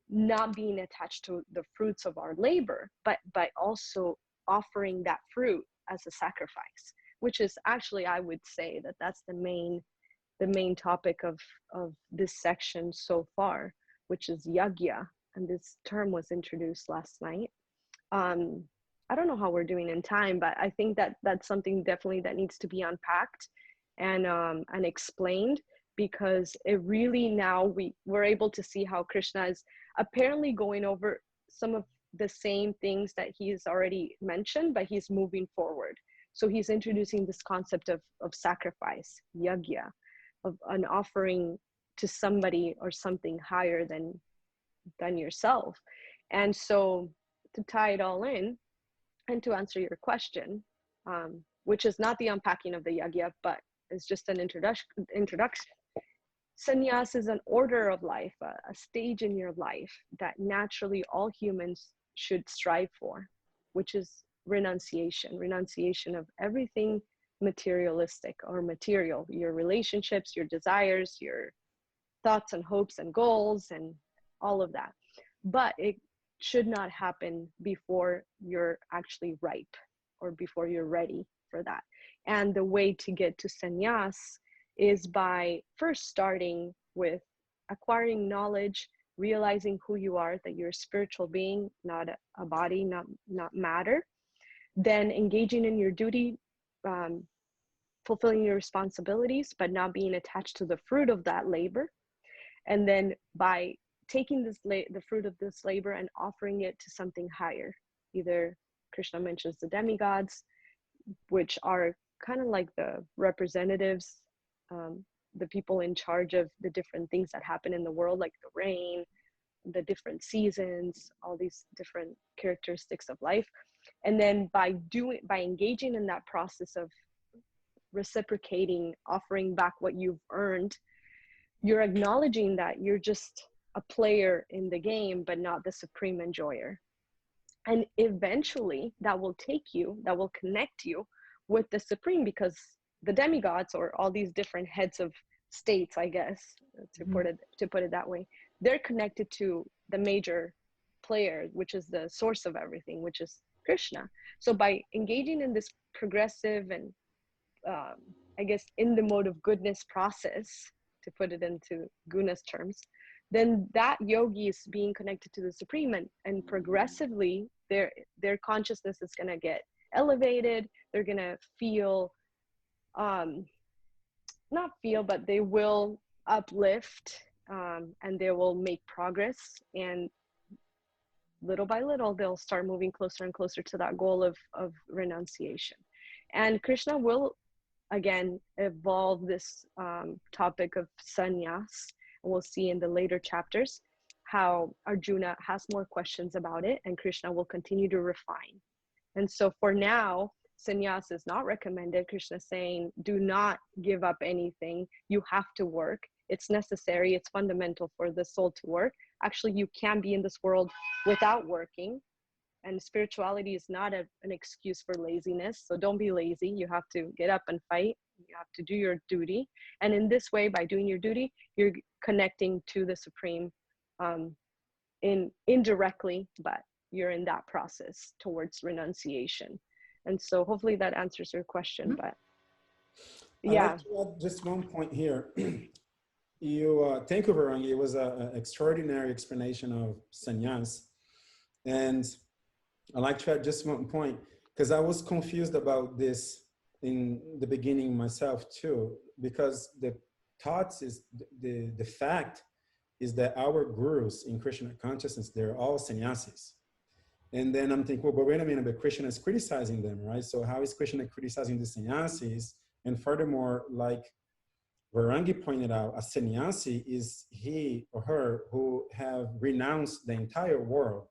not being attached to the fruits of our labor, but by also offering that fruit as a sacrifice, which is actually, I would say that that's the main topic of this section so far, which is yagya. And this term was introduced last night. I don't know how we're doing in time, but I think that that's something definitely that needs to be unpacked and explained, because it really, now we're able to see how Krishna is apparently going over some of the same things that he's already mentioned, but he's moving forward. So he's introducing this concept of sacrifice, yagya, of an offering to somebody or something higher than yourself. And so to tie it all in and to answer your question, which is not the unpacking of the yagya, but is just an introduction. Sannyas is an order of life, a stage in your life that naturally all humans should strive for, which is renunciation of everything materialistic or material, your relationships, your desires, your thoughts and hopes and goals and all of that. But it should not happen before you're actually ripe or before you're ready for that. And the way to get to sannyas is by first starting with acquiring knowledge, realizing who you are, that you're a spiritual being, not a body, not matter. Then engaging in your duty, fulfilling your responsibilities, but not being attached to the fruit of that labor. And then by taking the fruit of this labor and offering it to something higher. Either Krishna mentions the demigods, which are kind of like the representatives, the people in charge of the different things that happen in the world, like the rain, the different seasons, all these different characteristics of life. And then by engaging in that process of reciprocating, offering back what you've earned, you're acknowledging that you're just a player in the game, but not the supreme enjoyer. And eventually that will connect you with the supreme, because the demigods, or all these different heads of states, I guess, to put it that way, they're connected to the major player, which is the source of everything, which is Krishna. So by engaging in this progressive and I guess in the mode of goodness process, to put it into gunas terms, then that yogi is being connected to the supreme, and progressively their consciousness is going to get elevated. They're going to feel not feel, but they will uplift, and they will make progress, and little by little they'll start moving closer and closer to that goal of renunciation. And Krishna will again evolve this topic of sannyas, and we'll see in the later chapters how Arjuna has more questions about it, and Krishna will continue to refine. And so for now, sannyas is not recommended. Krishna is saying, do not give up anything. You have to work. It's necessary. It's fundamental for the soul to work. Actually, you can be in this world without working. And spirituality is not an excuse for laziness. So don't be lazy. You have to get up and fight. You have to do your duty. And in this way, by doing your duty, you're connecting to the Supreme indirectly, but you're in that process towards renunciation. And so hopefully that answers your question, but yeah. I'd like to add just one point here. Thank you, Varangi. It was an extraordinary explanation of sannyas. And I'd like to add just one point, because I was confused about this in the beginning myself too, because the thoughts is, the fact is that our gurus in Krishna consciousness, they're all sannyasis. And then I'm thinking, well, but wait a minute, but Krishna is criticizing them, right? So how is Krishna criticizing the sannyasis? And furthermore, like Varangi pointed out, a sannyasi is he or her who have renounced the entire world.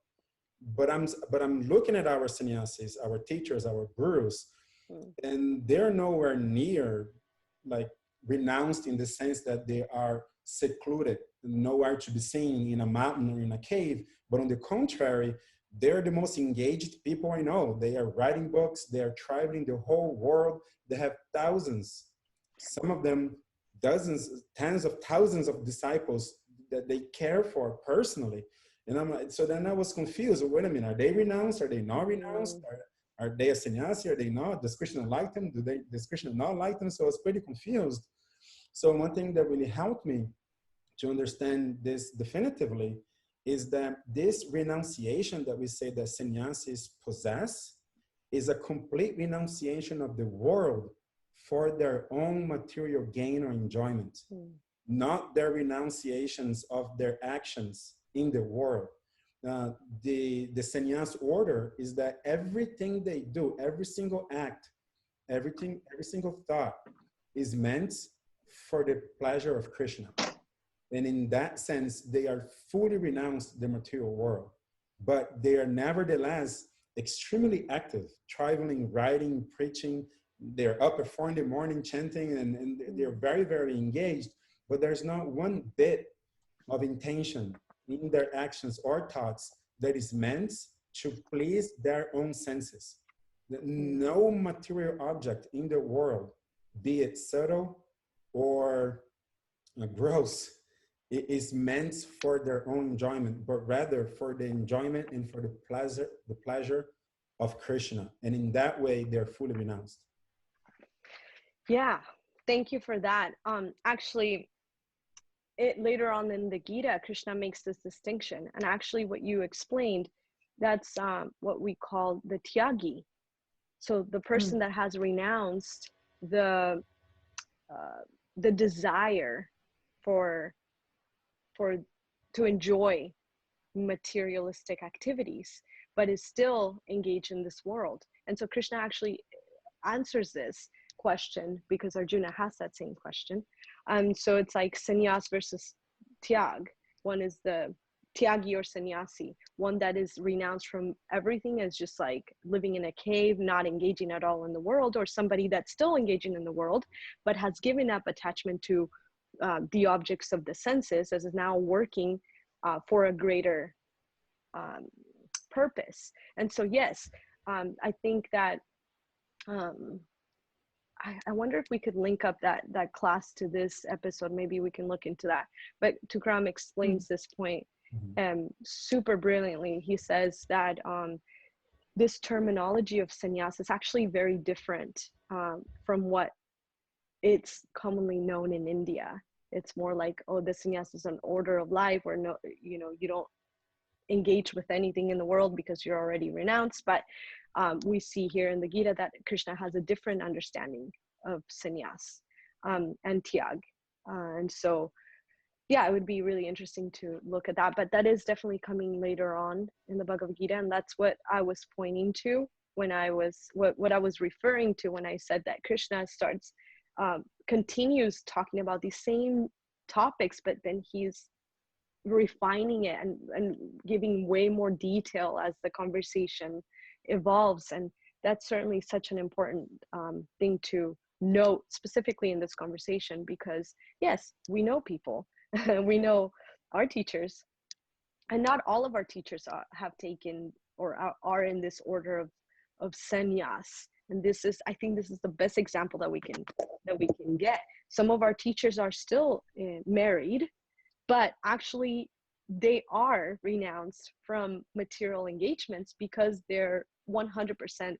But I'm looking at our sannyasis, our teachers, our gurus, Mm. And they're nowhere near like renounced in the sense that they are secluded, nowhere to be seen in a mountain or in a cave. But on the contrary, they're the most engaged people I know. They are writing books, they are traveling the whole world. They have thousands, some of them dozens, tens of thousands of disciples that they care for personally. And I'm like, so then I was confused. Wait a minute, are they renounced? Are they not renounced? Mm. Are they a sannyasi? Are they not? Does Krishna like them? Does Krishna not like them? So I was pretty confused. So one thing that really helped me to understand this definitively is that this renunciation that we say that sannyasis possess is a complete renunciation of the world for their own material gain or enjoyment, not their renunciations of their actions in the world. The sannyas order is that everything they do, every single act, every single thought is meant for the pleasure of Krishna. And in that sense, they are fully renounced the material world, but they are nevertheless extremely active, traveling, writing, preaching. They're up at 4 in the morning chanting, and they're very, very engaged, but there's not one bit of intention in their actions or thoughts that is meant to please their own senses. No material object in the world, be it subtle or gross, it is meant for their own enjoyment, but rather for the enjoyment and for the pleasure of Krishna. And in that way, they're fully renounced. Yeah, thank you for that. Actually, later on in the Gita, Krishna makes this distinction, and actually, what you explained, that's what we call the tyagi. So the person that has renounced the desire to enjoy materialistic activities, but is still engaged in this world. And so Krishna actually answers this question because Arjuna has that same question. So it's like sannyas versus tyag. One is the tyagi or sannyasi, one that is renounced from everything, as just like living in a cave, not engaging at all in the world, or somebody that's still engaging in the world, but has given up attachment to the objects of the senses, as is now working for a greater purpose. And so, yes, I think that I wonder if we could link up that class to this episode. Maybe we can look into that. But Tukaram explains this point super brilliantly. He says that this terminology of sannyas is actually very different from what it's commonly known in India. It's more like, oh, the sannyas is an order of life, where no, you don't engage with anything in the world because you're already renounced. But we see here in the Gita that Krishna has a different understanding of sannyas and tyag. And so, yeah, it would be really interesting to look at that. But that is definitely coming later on in the Bhagavad Gita. And that's what I was pointing to when I was, what I was referring to when I said that Krishna continues talking about these same topics, but then he's refining it and giving way more detail as the conversation evolves. And that's certainly such an important thing to note, specifically in this conversation, because yes, we know people, we know our teachers, and not all of our teachers have taken or are in this order of sannyas. And I think this is the best example that we can get. Some of our teachers are still married, but actually they are renounced from material engagements because they're 100%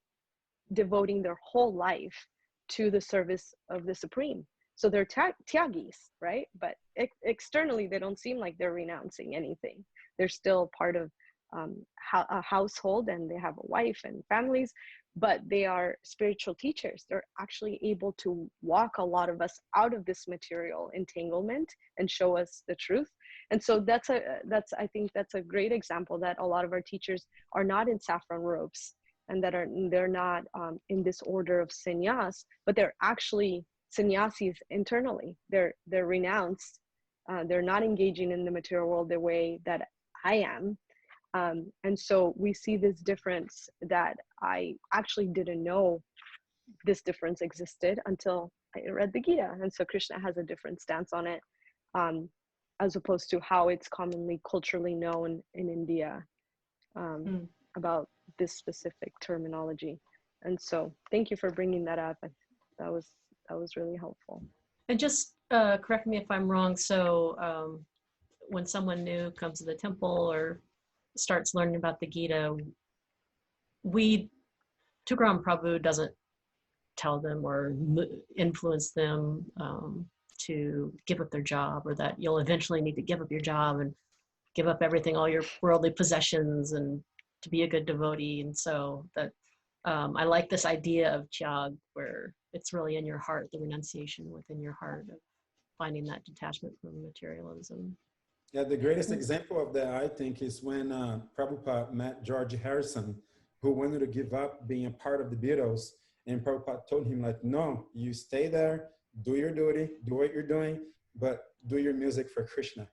devoting their whole life to the service of the Supreme. So they're tyagis, right? But externally, they don't seem like they're renouncing anything. They're still part of a household, and they have a wife and families, but they are spiritual teachers. They're actually able to walk a lot of us out of this material entanglement and show us the truth. And so I think that's a great example, that a lot of our teachers are not in saffron robes, and they're not in this order of sannyas, but they're actually sannyasis internally. They're renounced. They're not engaging in the material world the way that I am. And so we see this difference that I actually didn't know this difference existed until I read the Gita. And so Krishna has a different stance on it, as opposed to how it's commonly culturally known in India, about this specific terminology. And so thank you for bringing that up. That was really helpful. And just correct me if I'm wrong. So when someone new comes to the temple or starts learning about the Gita, Tukaram Prabhu doesn't tell them or influence them to give up their job, or that you'll eventually need to give up your job and give up everything, all your worldly possessions, and to be a good devotee. And so that I like this idea of tyagi, where it's really in your heart, the renunciation within your heart of finding that detachment from materialism. Yeah, the greatest example of that, I think, is when Prabhupada met George Harrison, who wanted to give up being a part of the Beatles. And Prabhupada told him, like, no, you stay there, do your duty, do what you're doing, but do your music for Krishna.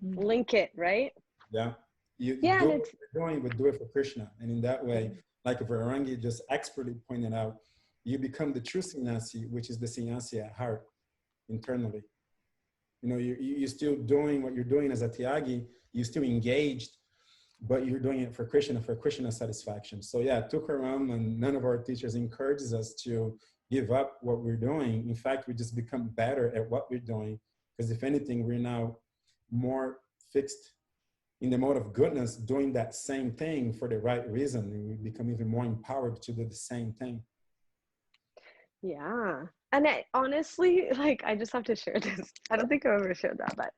Link it, right? Yeah. You Yeah, do what you're doing, but do it for Krishna. And in that way, like Varangi just expertly pointed out, you become the true sannyasi, which is the sannyasi at heart, internally. You know, you're still doing what you're doing as a tyagi, you're still engaged, but you're doing it for Krishna satisfaction. So yeah, Tukaram and none of our teachers encourages us to give up what we're doing. In fact, we just become better at what we're doing, because if anything, we're now more fixed in the mode of goodness, doing that same thing for the right reason. And we become even more empowered to do the same thing. Yeah. And I honestly, like, I just have to share this. I don't think I've ever shared that, but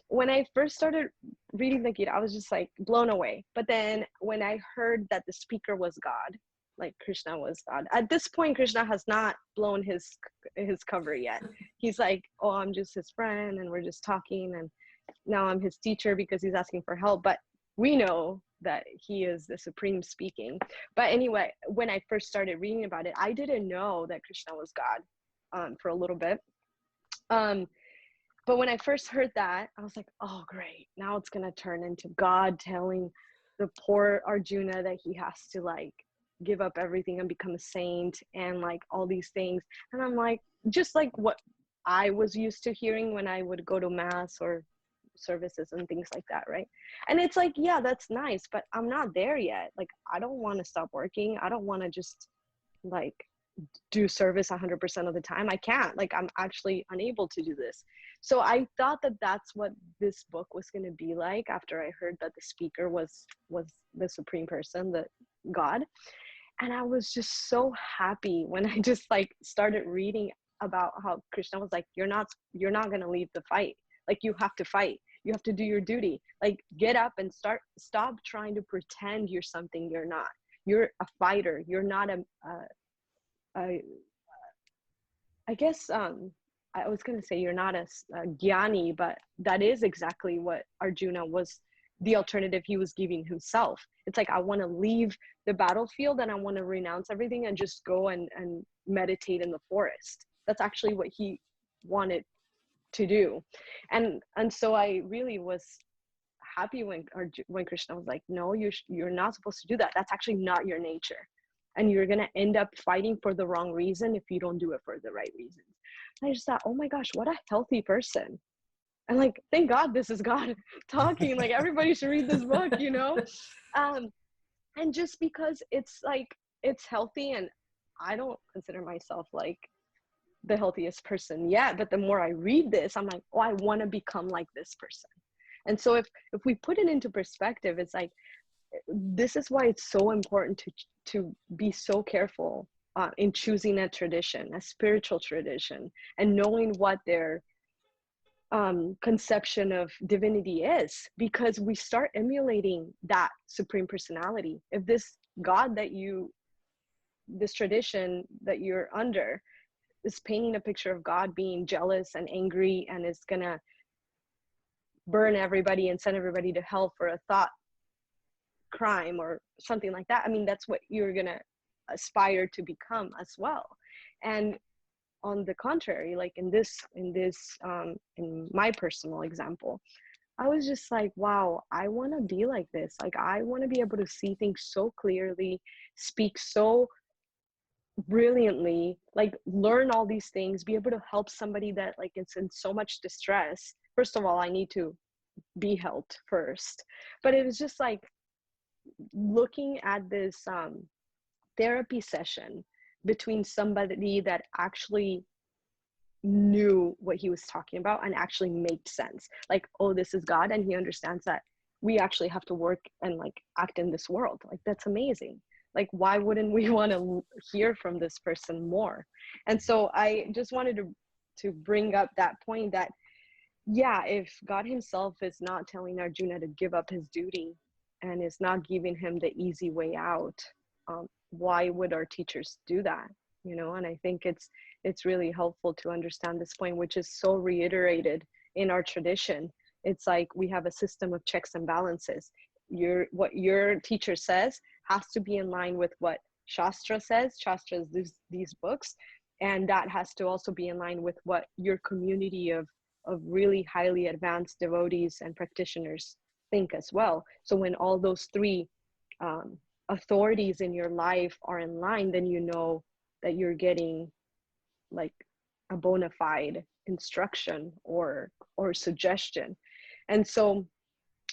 when I first started reading the Gita, I was just like blown away. But then when I heard that the speaker was God, like Krishna was God, at this point, Krishna has not blown his cover yet. He's like, oh, I'm just his friend and we're just talking. And now I'm his teacher because he's asking for help. But we know that he is the supreme speaking. But anyway, when I first started reading about it, I didn't know that Krishna was God for a little bit. But when I first heard that, I was like, oh, great. Now it's going to turn into God telling the poor Arjuna that he has to like give up everything and become a saint and like all these things. And I'm like, just like what I was used to hearing when I would go to mass or services and things like that, right? And it's like, yeah, that's nice, but I'm not there yet. Like, I don't want to stop working. I don't want to just like do service 100% of the time. I can't, like, I'm actually unable to do this. So I thought that that's what this book was going to be like after I heard that the speaker was the supreme person, the God. And I was just so happy when I just like started reading about how Krishna was like, you're not going to leave the fight. Like, you have to fight. You have to do your duty. Like, get up and stop trying to pretend you're something you're not. You're a fighter. You're not I guess I was going to say you're not a jnani, but that is exactly what Arjuna was, the alternative he was giving himself. It's like, I want to leave the battlefield and I want to renounce everything and just go and meditate in the forest. That's actually what he wanted to do. And so I really was happy when Krishna was like, no, you're not supposed to do that. That's actually not your nature. And you're going to end up fighting for the wrong reason if you don't do it for the right reasons. And I just thought, oh my gosh, what a healthy person. And like, thank God this is God talking. Like, everybody should read this book, you know? And just because it's like, it's healthy, and I don't consider myself like the healthiest person yet, but the more I read this, I'm like, oh, I want to become like this person. And so if we put it into perspective, it's like, this is why it's so important to be so careful in choosing a tradition, a spiritual tradition, and knowing what their conception of divinity is, because we start emulating that supreme personality. If this God this tradition that you're under is painting a picture of God being jealous and angry and is gonna burn everybody and send everybody to hell for a thought crime or something like that, I mean, that's what you're gonna aspire to become as well. And on the contrary, like in my personal example, I was just like, wow, I want to be like this. Like, I want to be able to see things so clearly, speak so brilliantly, like learn all these things, be able to help somebody that like is in so much distress. First of all, I need to be helped first. But it was just like looking at this therapy session between somebody that actually knew what he was talking about and actually made sense. Like, oh, this is God, and he understands that we actually have to work and like act in this world. Like, that's amazing. Like, why wouldn't we want to hear from this person more? And so I just wanted to bring up that point that, yeah, if God himself is not telling Arjuna to give up his duty and is not giving him the easy way out, why would our teachers do that? You know, and I think it's really helpful to understand this point, which is so reiterated in our tradition. It's like we have a system of checks and balances. What your teacher says has to be in line with what Shastra says. Shastra is these books, and that has to also be in line with what your community of really highly advanced devotees and practitioners think as well. So when all those three authorities in your life are in line, then you know that you're getting like a bona fide instruction or suggestion. And so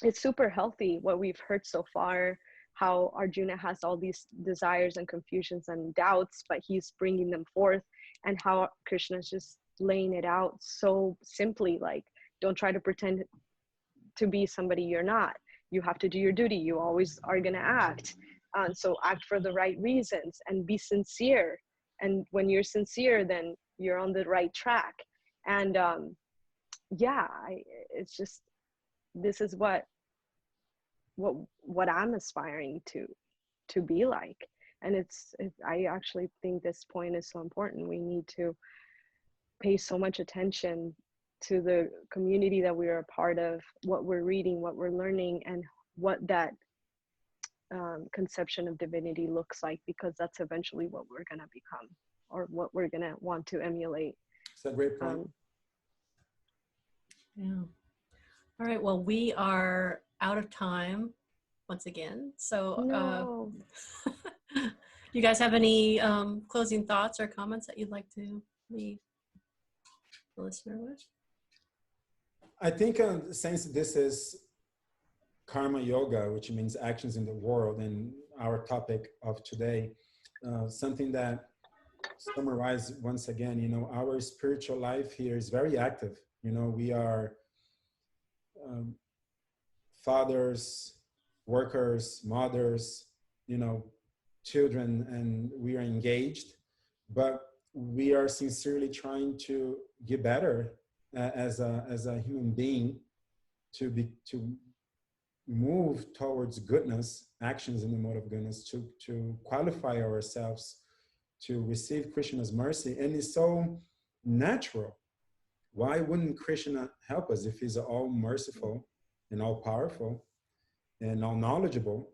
it's super healthy what we've heard so far, how Arjuna has all these desires and confusions and doubts, but he's bringing them forth, and how Krishna's just laying it out so simply, like, don't try to pretend to be somebody you're not. You have to do your duty. You always are going to act. So act for the right reasons and be sincere. And when you're sincere, then you're on the right track. And yeah, it's just, this is what I'm aspiring to be like. And I actually think this point is so important. We need to pay so much attention to the community that we are a part of, what we're reading, what we're learning, and what that conception of divinity looks like, because that's eventually what we're going to become, or what we're going to want to emulate. That's a great point. Yeah. All right. Well, we are out of time once again. So No. you guys have any closing thoughts or comments that you'd like to leave the listener with? I think since this is karma yoga, which means actions in the world, and our topic of today, something that summarize once again, you know, our spiritual life here is very active. You know, we are fathers, workers, mothers, you know, children, and we are engaged, but we are sincerely trying to get better as a human being, to move towards goodness, actions in the mode of goodness, to qualify ourselves to receive Krishna's mercy. And it's so natural. Why wouldn't Krishna help us if he's all merciful and all powerful and all knowledgeable?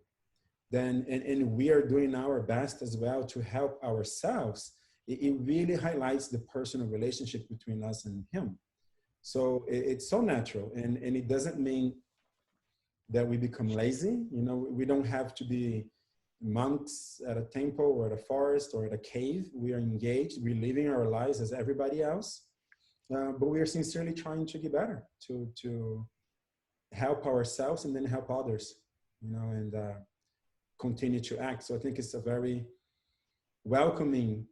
Then, and we are doing our best as well to help ourselves. It really highlights the personal relationship between us and him. So it's so natural, and it doesn't mean that we become lazy. You know, we don't have to be monks at a temple or at a forest or at a cave. We are engaged, we're living our lives as everybody else, but we are sincerely trying to get better, to help ourselves and then help others, you know, and continue to act. So I think it's a very welcoming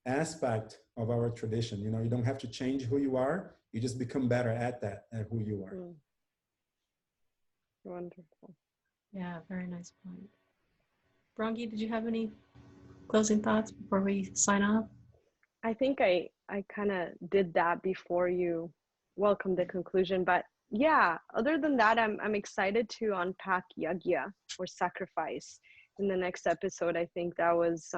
aspect of our tradition. You know, you don't have to change who you are, you just become better at that, at who you are. Wonderful. Yeah, very nice point. Brangi, did you have any closing thoughts before we sign off? I think I kind of did that before you welcomed the conclusion, but yeah, other than that, I'm excited to unpack yagya, or sacrifice, in the next episode. I think that was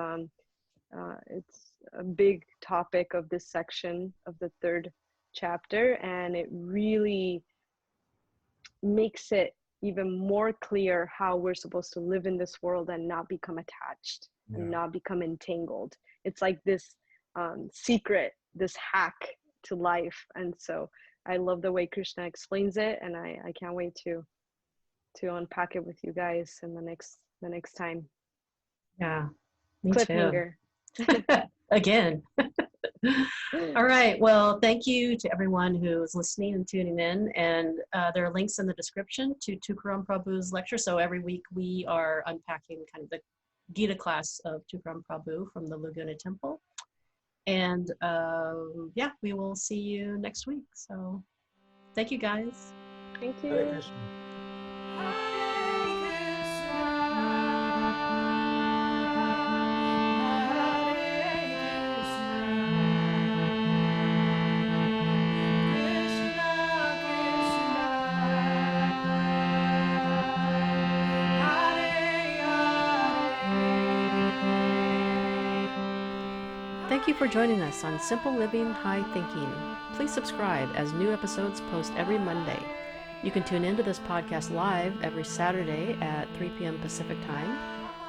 it's a big topic of this section of the 3rd chapter, and it really makes it even more clear how we're supposed to live in this world and not become attached and not become entangled. It's like this secret, this hack to life. And so I love the way Krishna explains it, and I can't wait to unpack it with you guys in the next time. Yeah, me Cliffhanger. too. Again. All right. Well, thank you to everyone who's listening and tuning in. And there are links in the description to Tukaram Prabhu's lecture. So every week we are unpacking kind of the Gita class of Tukaram Prabhu from the Laguna Temple. And yeah, we will see you next week. So thank you, guys. Thank Hare you. Krishna. Thank you for joining us on Simple Living, High Thinking. Please subscribe as new episodes post every Monday. You can tune into this podcast live every Saturday at 3 p.m. Pacific Time.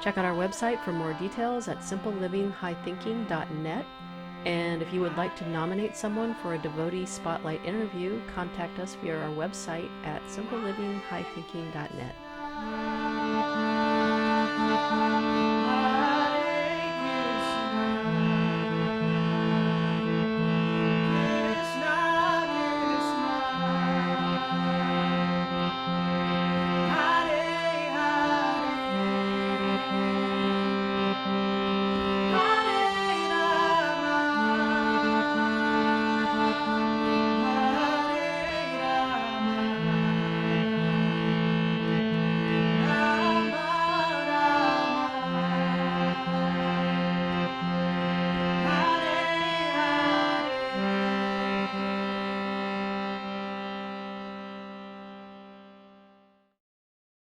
Check out our website for more details at simplelivinghighThinking.net. And if you would like to nominate someone for a devotee spotlight interview, contact us via our website at simplelivinghighThinking.net.